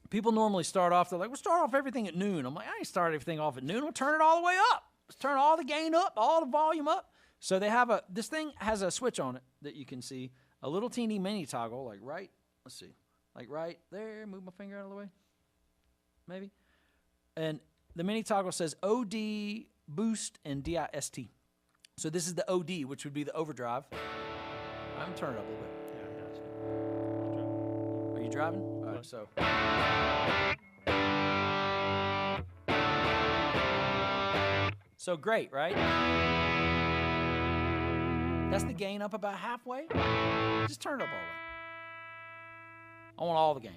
people normally start off, they're like, we'll start off everything at noon. I'm like, I ain't start everything off at noon. We'll turn it all the way up. Let's turn all the gain up, all the volume up. So they have this thing has a switch on it that you can see, a little teeny mini toggle, like let's see, like right there. Move my finger out of the way, maybe. And the mini toggle says OD boost and DIST. So this is the OD, which would be the overdrive. I'm turning it up a little bit. Yeah, I got you. Are you driving? All right, so. So great, right? That's the gain up about halfway. Just turn it up all the way. I want all the gain.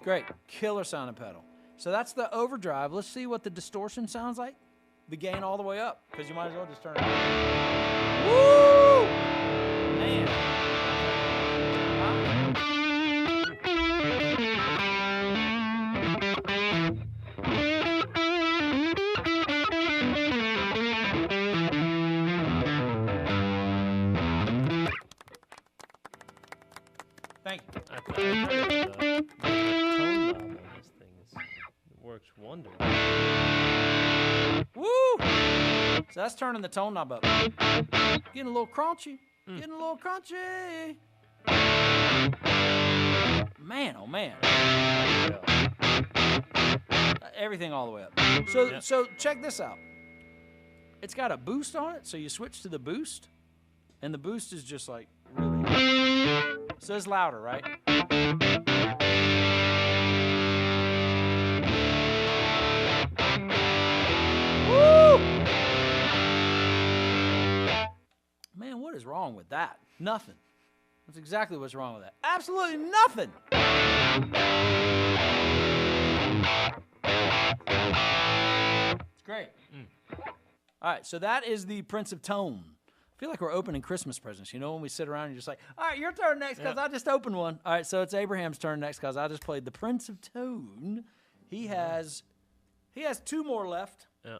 Great. Killer sounding pedal. So that's the overdrive. Let's see what the distortion sounds like. The gain all the way up, because you might as well just turn it up. Woo! Man. Thank you. I thought the tone knob on this thing works wonders. Woo! So that's turning the tone knob up. Getting a little crunchy. Getting a little crunchy. Man, oh man. Everything all the way up. So check this out. It's got a boost on it, so you switch to the boost, and the boost is just like really. So it's louder, right? Woo! Man, what is wrong with that? Nothing. That's exactly what's wrong with that. Absolutely nothing. It's great. All right, so that is the Prince of Tone. I feel like we're opening Christmas presents. You know, when we sit around and you're just like, all right, your turn next because I just opened one. All right, so it's Abraham's turn next because I just played the Prince of Tone. He has 2 more left. Yeah.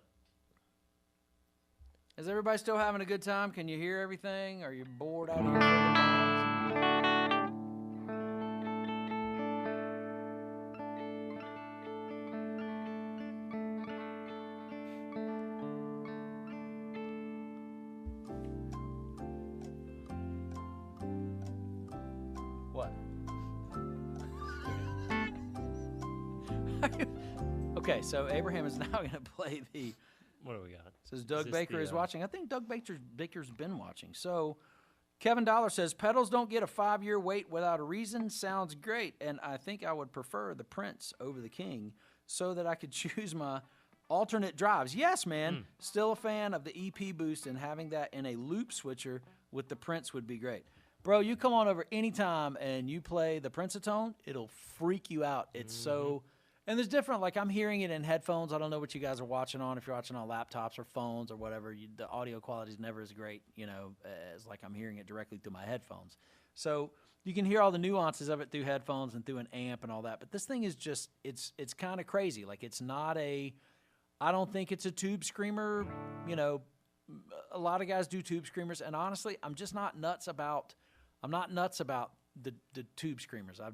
Is everybody still having a good time? Can you hear everything? Are you bored out of your What? Okay, so Abraham is now going to play the... What do we got? Says Doug Baker is watching. I think Doug Baker's been watching. So Kevin Dollar says, pedals don't get a 5-year wait without a reason. Sounds great. And I think I would prefer the Prince over the King so that I could choose my alternate drives. Yes, man. Still a fan of the EP boost, and having that in a loop switcher with the Prince would be great. Bro, you come on over anytime and you play the Prince of Tone, it'll freak you out. It's so... And there's different, like I'm hearing it in headphones. I don't know what you guys are watching on, if you're watching on laptops or phones or whatever. The audio quality is never as great, you know, as like I'm hearing it directly through my headphones. So you can hear all the nuances of it through headphones and through an amp and all that. But this thing is just, it's kind of crazy. Like it's not I don't think it's a tube screamer. You know, a lot of guys do tube screamers. And honestly, I'm not nuts about the tube screamers. I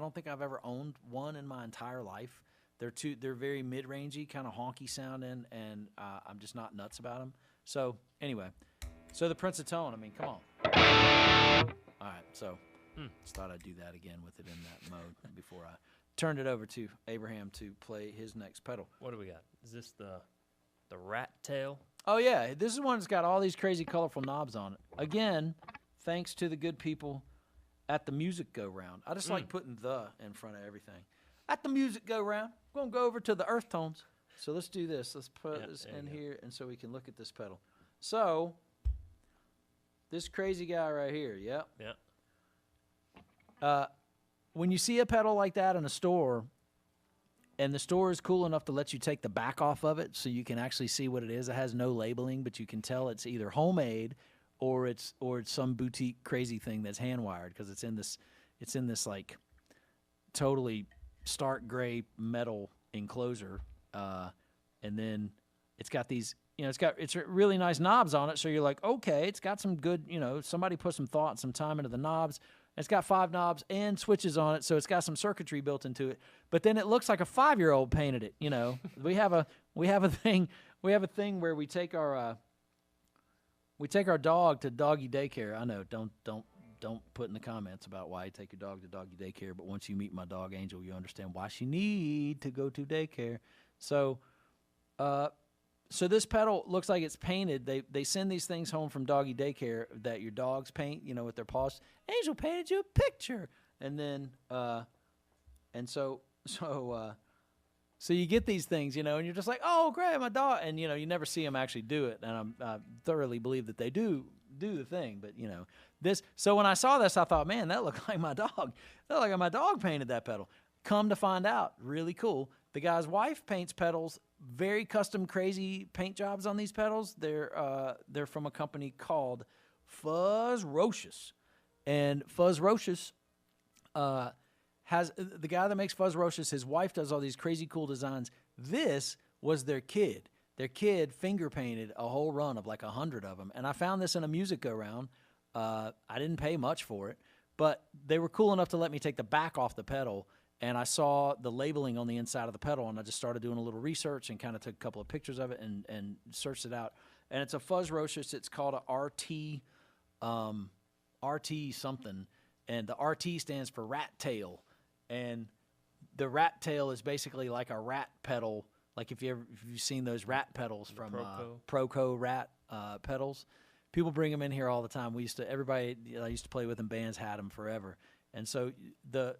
don't think I've ever owned one in my entire life. They're very mid-rangey, kind of honky sounding, and I'm just not nuts about them. So anyway, the Prince of Tone. I mean, come on. All right, so just thought I'd do that again with it in that mode before I turned it over to Abraham to play his next pedal. What do we got? Is this the rat tail? Oh yeah, this is one that's got all these crazy colorful knobs on it. Again, thanks to the good people at the Music Go Round. I just like putting the in front of everything. At the Music Go Round, we're going to go over to the Earthtones. So let's do this. Let's put this in here, and so we can look at this pedal. So, this crazy guy right here, yep. When you see a pedal like that in a store, and the store is cool enough to let you take the back off of it so you can actually see what it is. It has no labeling, but you can tell it's either homemade or it's some boutique crazy thing that's hand wired, because it's in this like totally stark gray metal enclosure, and then it's got these, you know, it's really nice knobs on it. So you're like, okay, it's got some good, you know, somebody put some thought and some time into the knobs. It's got 5 knobs and switches on it, so it's got some circuitry built into it. But then it looks like a 5-year-old painted it. You know, we have a thing where we take our dog to doggy daycare. I know, don't put in the comments about why you take your dog to doggy daycare. But once you meet my dog Angel, you understand why she need to go to daycare. So, so this pedal looks like it's painted. They send these things home from doggy daycare that your dogs paint, you know, with their paws. Angel painted you a picture, and then so you get these things, you know, and you're just like, oh great, my dog, and you know, you never see them actually do it, and I thoroughly believe that they do the thing, but you know this. So when I saw this, I thought, man, that looked like my dog. That looked like my dog painted that pedal. Come to find out, really cool. The guy's wife paints pedals, very custom, crazy paint jobs on these pedals. They're from a company called Fuzzrocious, and Fuzzrocious has the guy that makes Fuzzrocious. His wife does all these crazy cool designs. This was their kid. Their kid finger painted a whole run of like 100 of them, and I found this in a music go-round. I didn't pay much for it, but they were cool enough to let me take the back off the pedal. And I saw the labeling on the inside of the pedal, and I just started doing a little research and kind of took a couple of pictures of it and searched it out. And it's a Fuzzrocious. It's called a RT something, and the RT stands for rat tail. And the rat tail is basically like a rat pedal, like if you've seen those rat pedals from Proco rat pedals. People bring them in here all the time. Everybody I used to play with in bands had them forever. And so the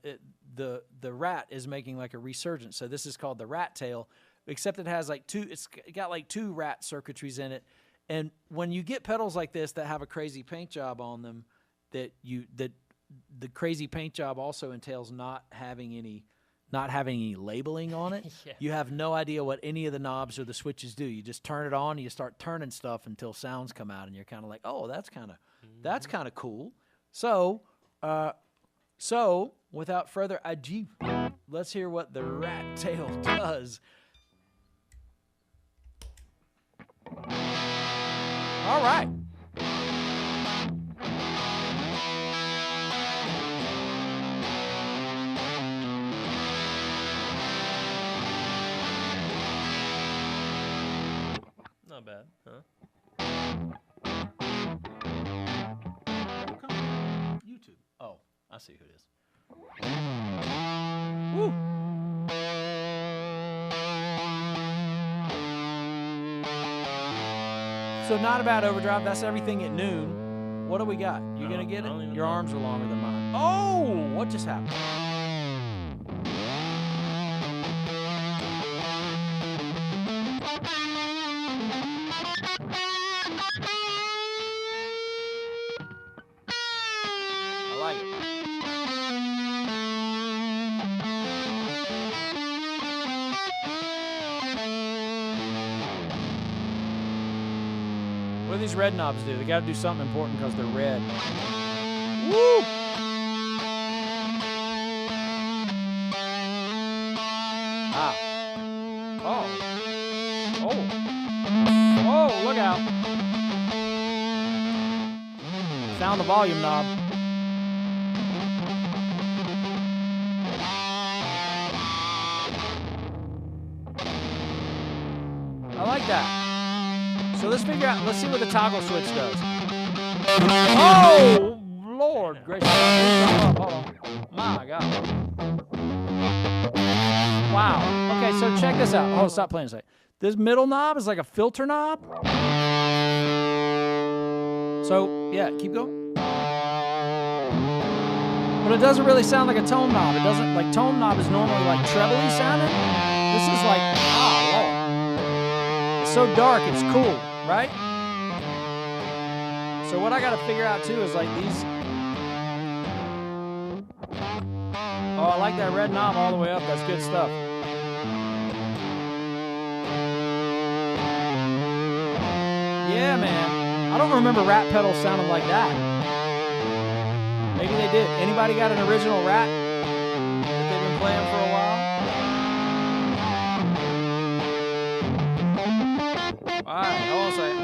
rat is making like a resurgence. So this is called the rat tail, except it has like it's got like 2 rat circuitries in it. And when you get pedals like this that have a crazy paint job on them, the crazy paint job also entails not having any labeling on it. Yeah. You have no idea what any of the knobs or the switches do. You just turn it on and you start turning stuff until sounds come out, and you're kind of like, oh, that's kind of cool. So, without further ado, let's hear what the rat tail does. All right. Not bad, huh? YouTube. Oh. I see who it is. Woo! So not a bad overdrive. That's everything at noon. What do we got? You gonna get it? Your arms are longer than mine. Oh! What just happened? I like it. What do these red knobs do? They got to do something important because they're red. Woo! Ah. Oh. Oh. Oh, look out. Found the volume knob. I like that. So let's figure out, let's see what the toggle switch does. Oh, Lord gracious. Hold on. My God. Wow. Okay, so check this out. Oh, stop playing a second. This middle knob is like a filter knob. So, yeah, keep going. But it doesn't really sound like a tone knob. It doesn't, like, tone knob is normally like trebly sounding. This is like, oh, Lord. It's so dark, it's cool, right? So what I got to figure out too is like these. Oh, I like that red knob all the way up. That's good stuff. Yeah, man. I don't remember rat pedals sounding like that. Maybe they did. Anybody got an original rat that they've been playing for a while? All right, hold on a second.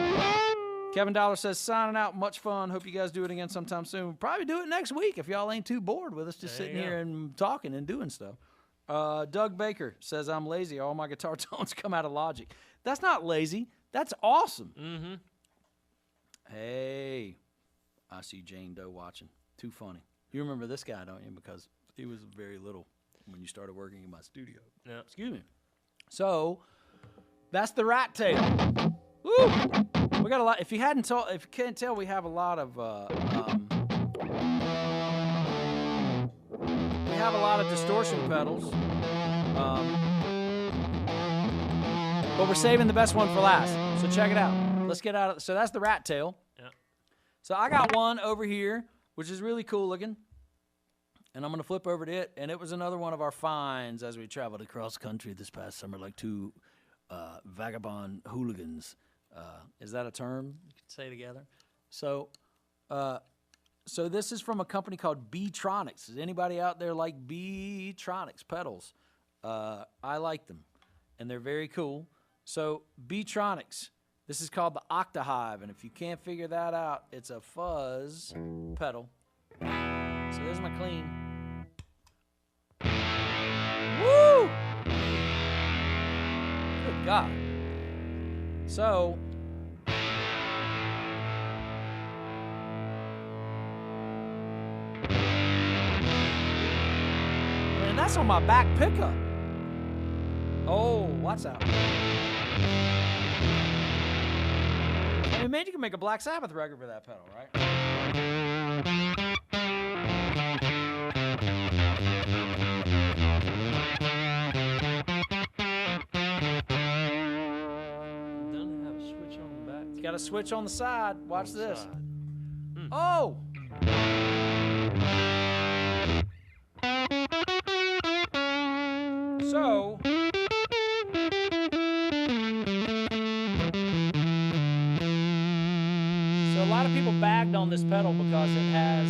Kevin Dollar says, signing out, much fun. Hope you guys do it again sometime soon. We'll probably do it next week if y'all ain't too bored with us just sitting here and talking and doing stuff. Doug Baker says, I'm lazy. All my guitar tones come out of Logic. That's not lazy. That's awesome. Mm-hmm. Hey, I see Jane Doe watching. Too funny. You remember this guy, don't you? Because he was very little when you started working in my studio. Yeah. Excuse me. So, that's the rat tail. Woo! We got a lot. If you can't tell, we have a lot of distortion pedals. But we're saving the best one for last. So check it out. Let's get out of. So that's the rat tail. Yeah. So I got one over here, which is really cool looking. And I'm going to flip over to it. And it was another one of our finds as we traveled across country this past summer, like two vagabond hooligans. Is that a term you could say together? So this is from a company called Beetronics. Is anybody out there like Beetronics pedals? I like them, and they're very cool. So Beetronics, this is called the Octahive, and if you can't figure that out, it's a fuzz pedal. So there's my clean. Woo! Good God. So, and that's on my back pickup. Oh, watch out. I mean, man, you can make a Black Sabbath record with that pedal, right? Got a switch on the side. Watch this. Oh! So a lot of people bagged on this pedal because it has.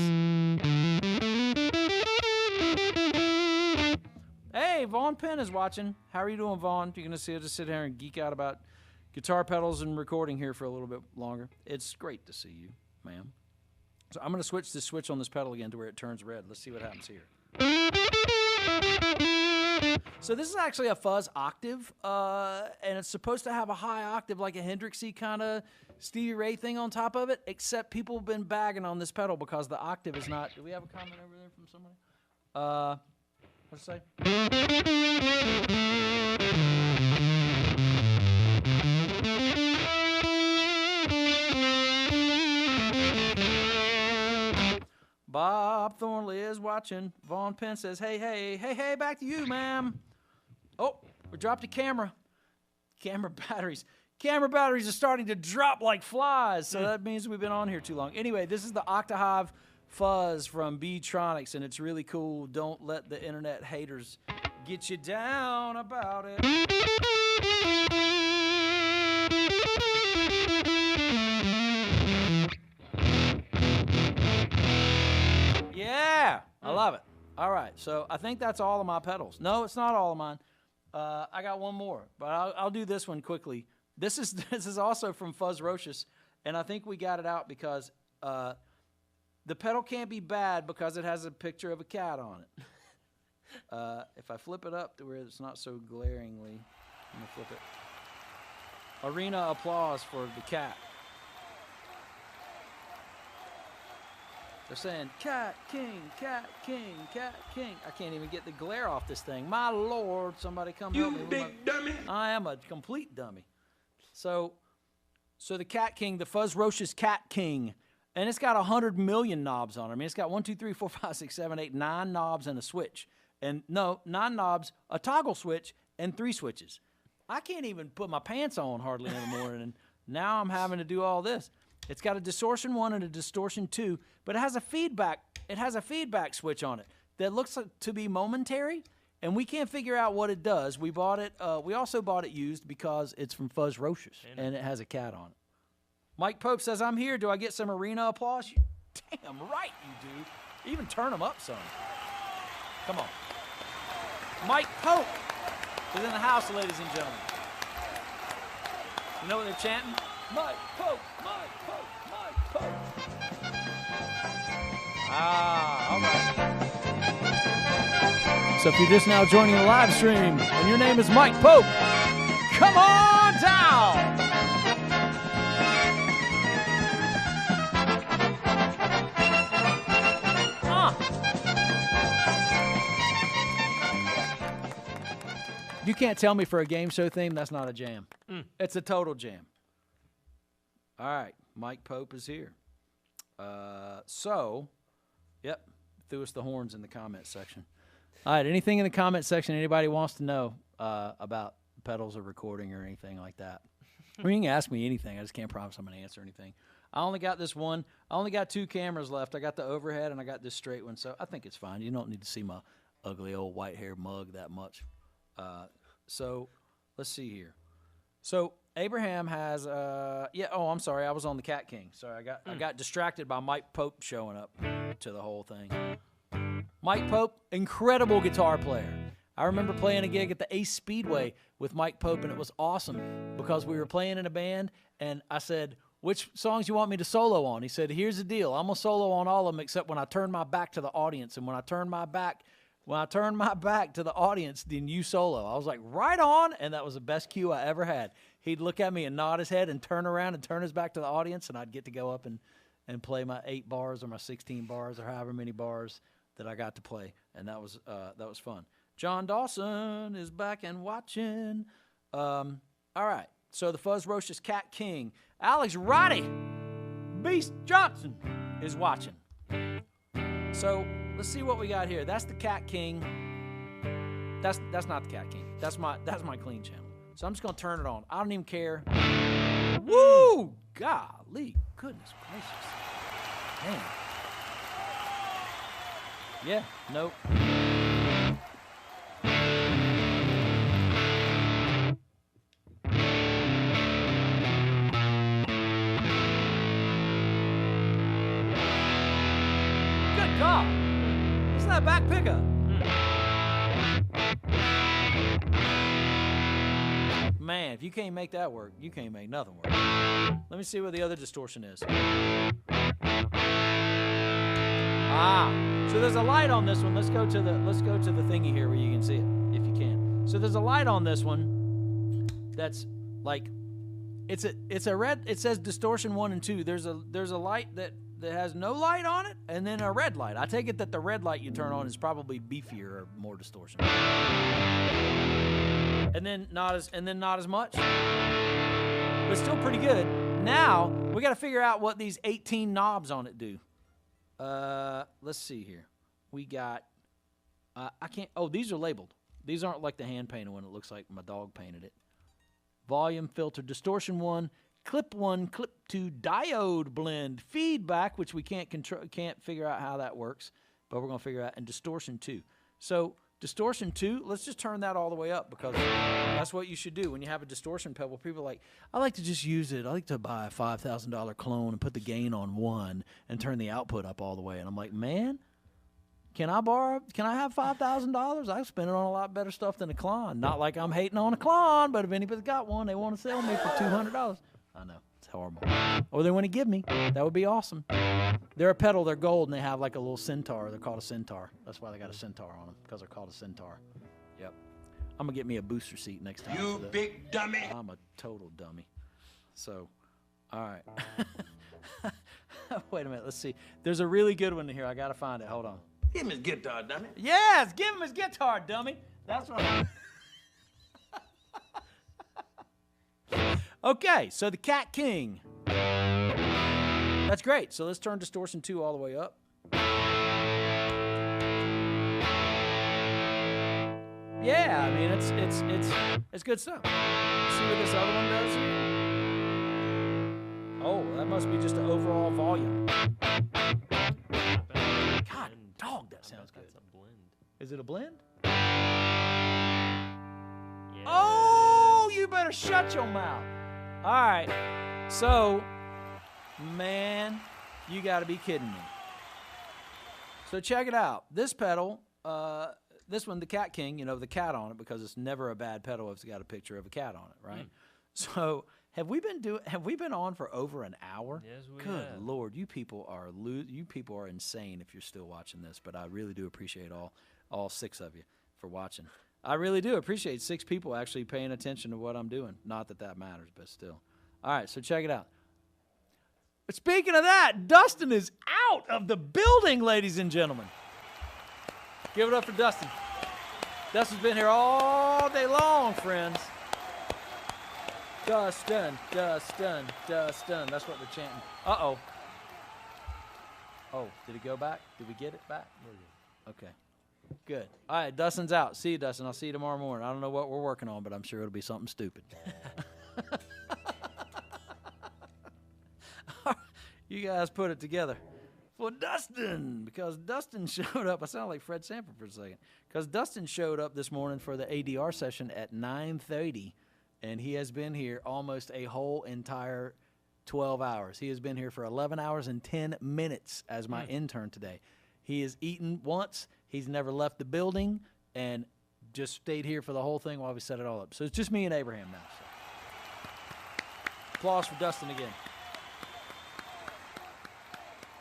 Hey, Vaughn Penn is watching. How are you doing, Vaughn? You're gonna just sit here and geek out about guitar pedals and recording here for a little bit longer. It's great to see you, ma'am. So I'm going to switch this switch on this pedal again to where it turns red. Let's see what happens here. So this is actually a fuzz octave, and it's supposed to have a high octave like a Hendrixy kind of Stevie Ray thing on top of it, except people have been bagging on this pedal because the octave is not. Do we have a comment over there from somebody? What's it say? Bob Thornley is watching. Vaughn Penn says, hey, back to you, ma'am. Oh, we dropped a camera. Camera batteries are starting to drop like flies, so that means we've been on here too long. Anyway, this is the Octahive Fuzz from Beetronics, and it's really cool. Don't let the internet haters get you down about it. Yeah, I love it. All right, so I think that's all of my pedals. No, it's not all of mine. I got one more, but I'll do this one quickly. This is also from Fuzzrocious, and I think we got it out because the pedal can't be bad because it has a picture of a cat on it. If I flip it up to where it's not so glaringly, I'm gonna flip it. Arena applause for the cat. They're saying, cat king, cat king, cat king. I can't even get the glare off this thing. My Lord, somebody come help me. You big dummy. I am a complete dummy. So the Cat King, the Fuzzrocious Cat King, and it's got 100 million knobs on it. I mean, it's got 1, 2, 3, 4, 5, 6, 7, 8, 9 knobs and a switch. And no, 9 knobs, a toggle switch, and 3 switches. I can't even put my pants on hardly anymore, and now I'm having to do all this. It's got a distortion 1 and a distortion 2, but it has a feedback. It has a feedback switch on it that looks to be momentary, and we can't figure out what it does. We bought it. We also bought it used because it's from Fuzzrocious, and it has a cat on it. Mike Pope says, "I'm here. Do I get some arena applause?" Damn right you do. Even turn them up some. Come on. Mike Pope is in the house, ladies and gentlemen. You know what they're chanting? Mike Pope, Mike Pope, Mike Pope. Ah, all right. So if you're just now joining the live stream and your name is Mike Pope, come on down. You can't tell me for a game show theme that's not a jam. It's a total jam. All right, Mike Pope is here. Yep, threw us the horns in the comment section. All right, anything in the comment section anybody wants to know about pedals or recording or anything like that? I mean, you can ask me anything. I just can't promise I'm going to answer anything. I only got this one. I only got 2 cameras left. I got the overhead and I got this straight one, so I think it's fine. You don't need to see my ugly old white-haired mug that much. So let's see here. So Abraham has I'm sorry, I was on the Cat King. Sorry, I got distracted by Mike Pope showing up to the whole thing. Mike Pope, incredible guitar player. I remember playing a gig at the Ace Speedway with Mike Pope, and it was awesome because we were playing in a band, and I said, which songs you want me to solo on? He said, here's the deal. I'm going to solo on all of them except when I turn my back to the audience, and when I turn my back to the audience, then you solo. I was like, right on, and that was the best cue I ever had. He'd look at me and nod his head and turn around and turn his back to the audience, and I'd get to go up and play my 8 bars or my 16 bars or however many bars that I got to play, and that was fun. John Dawson is back and watching. All right, so the Fuzzrocious Cat King, Alex Roddy Beast Johnson is watching. So let's see what we got here. That's the Cat King. That's not the Cat King. That's my clean channel. So I'm just gonna turn it on. I don't even care. Woo! Golly, goodness gracious. Man. Yeah, nope. Good God. Isn't that back pickup? Man, if you can't make that work, you can't make nothing work. Let me see what the other distortion is. So there's a light on this one. Let's go to the thingy here where you can see it, if you can. So there's a light on this one that's like it's a red. It says distortion 1 and 2. There's a light that has no light on it, and then a red light. I take it that the red light you turn on is probably beefier or more distortion. And then not as much, but still pretty good. Now we got to figure out what these 18 knobs on it do. Let's see here. We got. I can't. Oh, these are labeled. These aren't like the hand painted one. It looks like my dog painted it. Volume filter, distortion 1, clip 1, clip 2, diode blend, feedback, which we can't figure out how that works, but we're gonna figure out, and distortion 2. So. Distortion 2, let's just turn that all the way up because that's what you should do when you have a distortion pedal. People are like, I like to just use it. I like to buy a $5,000 clone and put the gain on 1 and turn the output up all the way. And I'm like, man, can I have $5,000? I spend it on a lot better stuff than a Klon. Not like I'm hating on a Klon, but if anybody's got one, they want to sell me for $200. I know, it's horrible. Or they want to give me. That would be awesome. They're a pedal, they're gold, and they have like a little centaur. They're called a centaur. That's why they got a centaur on them, because they're called a centaur. Yep. I'm going to get me a booster seat next time. You big dummy. I'm a total dummy. So, all right. Wait a minute, let's see. There's a really good one here. I got to find it. Hold on. Give him his guitar, dummy. Yes, give him his guitar, dummy. That's what I'm... Okay, so the Cat King. That's great. So let's turn distortion 2 all the way up. Yeah, I mean it's good stuff. See what this other one does here? Oh, that must be just the overall volume. God, dog, that sounds good. That's a blend. Is it a blend? Yeah. Oh, you better shut your mouth. All right, so. Man, you got to be kidding me. So check it out. This pedal, this one, the Cat King, the cat on it, because it's never a bad pedal if it's got a picture of a cat on it, right? So Have we been on for over an hour? Yes, we Good have. Lord, you people are insane if you're still watching this. But I really do appreciate all 6 of you for watching. I really do appreciate 6 people actually paying attention to what I'm doing. Not that that matters, but still. All right, so check it out. But speaking of that, Dustin is out of the building, ladies and gentlemen. Give it up for Dustin. Dustin's been here all day long, friends. Dustin, Dustin, Dustin. That's what they're chanting. Uh-oh. Oh, did it go back? Did we get it back? Okay. Good. All right, Dustin's out. See you, Dustin. I'll see you tomorrow morning. I don't know what we're working on, but I'm sure it'll be something stupid. You guys put it together for Dustin, because Dustin showed up. I sound like Fred Sanford for a second. Because Dustin showed up this morning for the ADR session at 9:30, and he has been here almost a whole entire 12 hours. He has been here for 11 hours and 10 minutes as my intern today. He has eaten once. He's never left the building and just stayed here for the whole thing while we set it all up. So it's just me and Abraham now. So. Applause for Dustin again.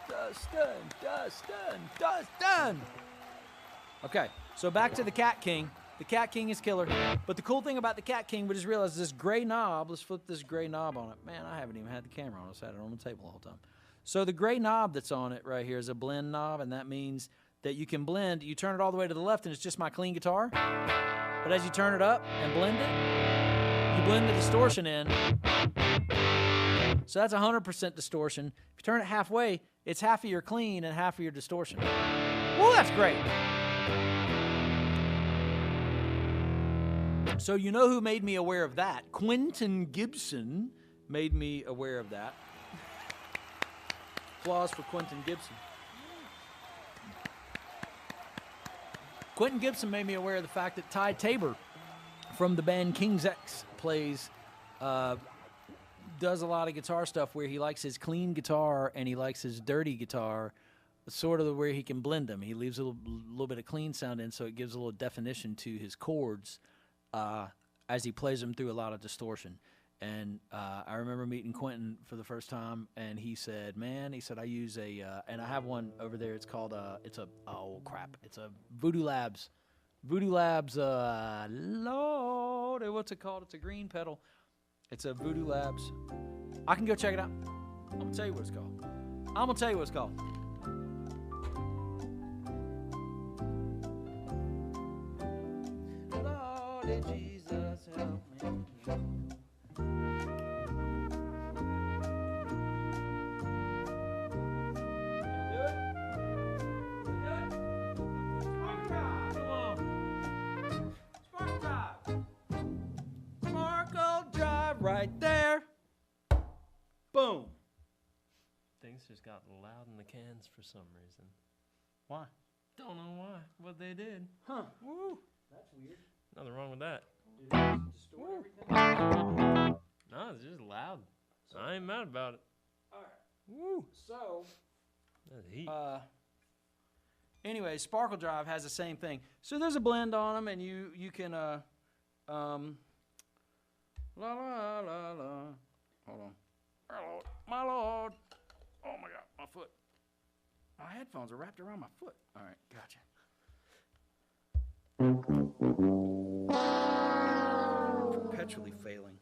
Dustin, Dustin, Dustin. Okay, so back to the Cat King. The Cat King is killer. But the cool thing about the Cat King, we just realized this gray knob, let's flip this gray knob on it. Man, I haven't even had the camera on. I just had it on the table the whole time. So the gray knob that's on it right here is a blend knob, and that means that you can blend. You turn it all the way to the left, and it's just my clean guitar. But as you turn it up and blend it, you blend the distortion in. So that's 100% distortion. If you turn it halfway, it's half of your clean and half of your distortion. Well, that's great. So you know who made me aware of that? Quentin Gibson made me aware of that. Applause for Quentin Gibson. Quentin Gibson made me aware of the fact that Ty Tabor from the band King's X plays, does a lot of guitar stuff where he likes his clean guitar and he likes his dirty guitar, sort of where he can blend them. He leaves a little bit of clean sound in, so it gives a little definition to his chords as he plays them through a lot of distortion. And I remember meeting Quentin for the first time, and he said, man, he said, I use and I have one over there. It's called, it's a Voodoo Labs. Voodoo Labs, Lord, what's it called? It's a green pedal. It's a Voodoo Labs. I can go check it out. I'm going to tell you what it's called. Lord Jesus, help me. Right there. Boom. Things just got loud in the cans for some reason. Why? Don't know why. What they did. Huh. Woo. That's weird. Nothing wrong with that. Distort everything? No, it's just loud. So, I ain't mad about it. All right. Woo. So, that's heat. Anyway, Sparkle Drive has the same thing. So there's a blend on them, and you can la la la la. Hold on. My Lord. Oh my God, my foot. My headphones are wrapped around my foot. All right, gotcha. Perpetually failing.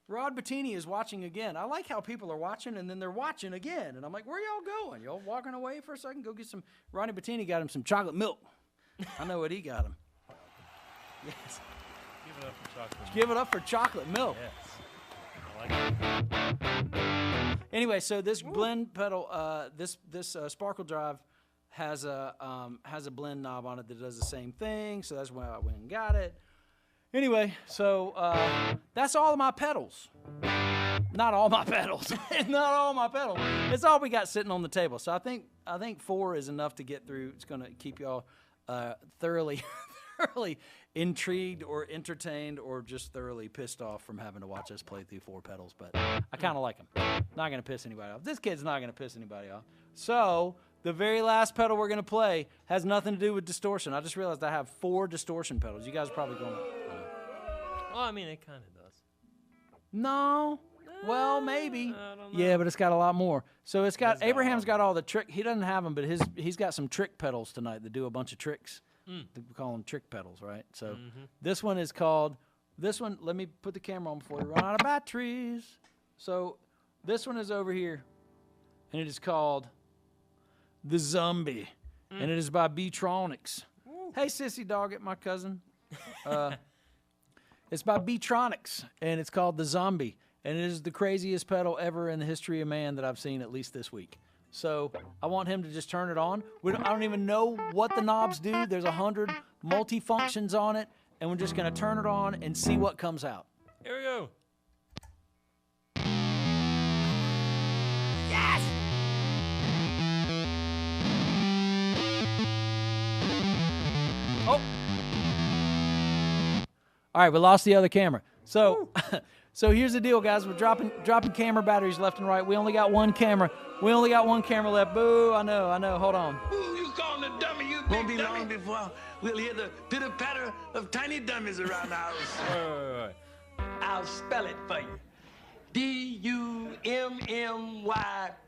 Rod Bettini is watching again. I like how people are watching and then they're watching again. And I'm like, where y'all going? Y'all walking away for a second? Go get some. Rodney Bettini got him some chocolate milk. I know what he got him. Yes. Give it up for chocolate milk. Give it up for chocolate milk. Yes. I like it. Anyway, so this blend pedal, this Sparkle Drive has a blend knob on it that does the same thing. So that's why I went and got it. Anyway, so that's all of my pedals. Not all my pedals. Not all my pedals. It's all we got sitting on the table. So I think 4 is enough to get through. It's going to keep y'all thoroughly intrigued or entertained or just thoroughly pissed off from having to watch us play through 4 pedals. But I kind of like them. Not going to piss anybody off. This kid's not going to piss anybody off. So the very last pedal we're going to play has nothing to do with distortion. I just realized I have 4 distortion pedals. You guys are probably going to... Well, I mean, it kind of does. No. Well, maybe. I don't know. Yeah, but it's got a lot more. So it's got, It's got Abraham's all got all the trick. He doesn't have them, but he's got some trick pedals tonight that do a bunch of tricks. We call them trick pedals, right? So this one is called, let me put the camera on before we run out of batteries. So this one is over here, and it is called the Zombee, and it is by Beetronics. Hey, Sissy Doggett, my cousin. It's by Beetronics, and it's called the Zombee, and it is the craziest pedal ever in the history of man that I've seen, at least this week. So I want him to just turn it on. I don't even know what the knobs do. There's 100 multi-functions on it, and we're just going to turn it on and see what comes out. Here we go. Yes! Oh! All right, we lost the other camera. So, so here's the deal, guys. We're dropping camera batteries left and right. We only got one camera. We only got one camera left. Boo! I know. Hold on. Ooh, you calling a dummy, you big Won't be dummy. Long before we'll hear the pitter-patter of tiny dummies around the house. Wait. I'll spell it for you. D-U-M-M-Y,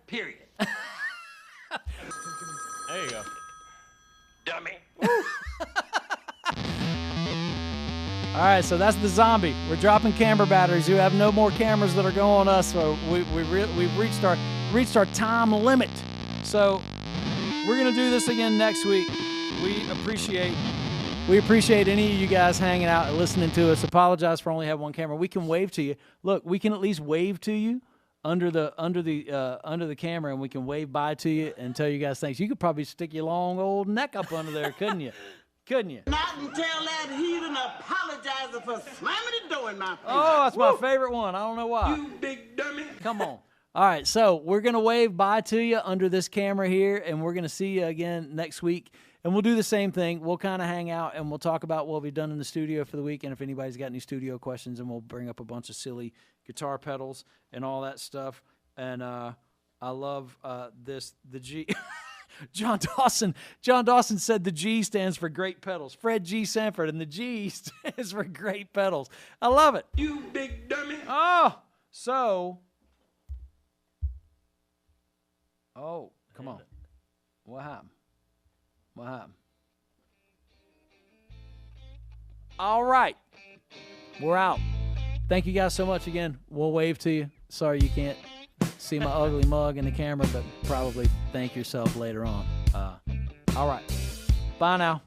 period. There you go. Dummy. All right, so that's the Zombee. We're dropping camera batteries. We have no more cameras that are going on us, so we've reached our time limit. So we're gonna do this again next week. We appreciate any of you guys hanging out and listening to us. Apologize for only having one camera. We can wave to you. Look, we can at least wave to you under the camera, and we can wave bye to you and tell you guys thanks. You could probably stick your long old neck up under there, couldn't you? Couldn't you? Not until that heathen apologizing for slamming the door in my face. Oh, that's my favorite one. I don't know why. You big dummy. Come on. All right, so we're going to wave bye to you under this camera here, and we're going to see you again next week. And we'll do the same thing. We'll kind of hang out, and we'll talk about what we've done in the studio for the week, and if anybody's got any studio questions, and we'll bring up a bunch of silly guitar pedals and all that stuff. And I love the G. John Dawson said the G stands for great pedals. Fred G. Sanford, and the G stands for great pedals. I love it. You big dummy. Oh, so. Oh, come on. What happened? All right. We're out. Thank you guys so much again. We'll wave to you. Sorry you can't see my ugly mug in the camera, but probably thank yourself later on. All right. Bye now.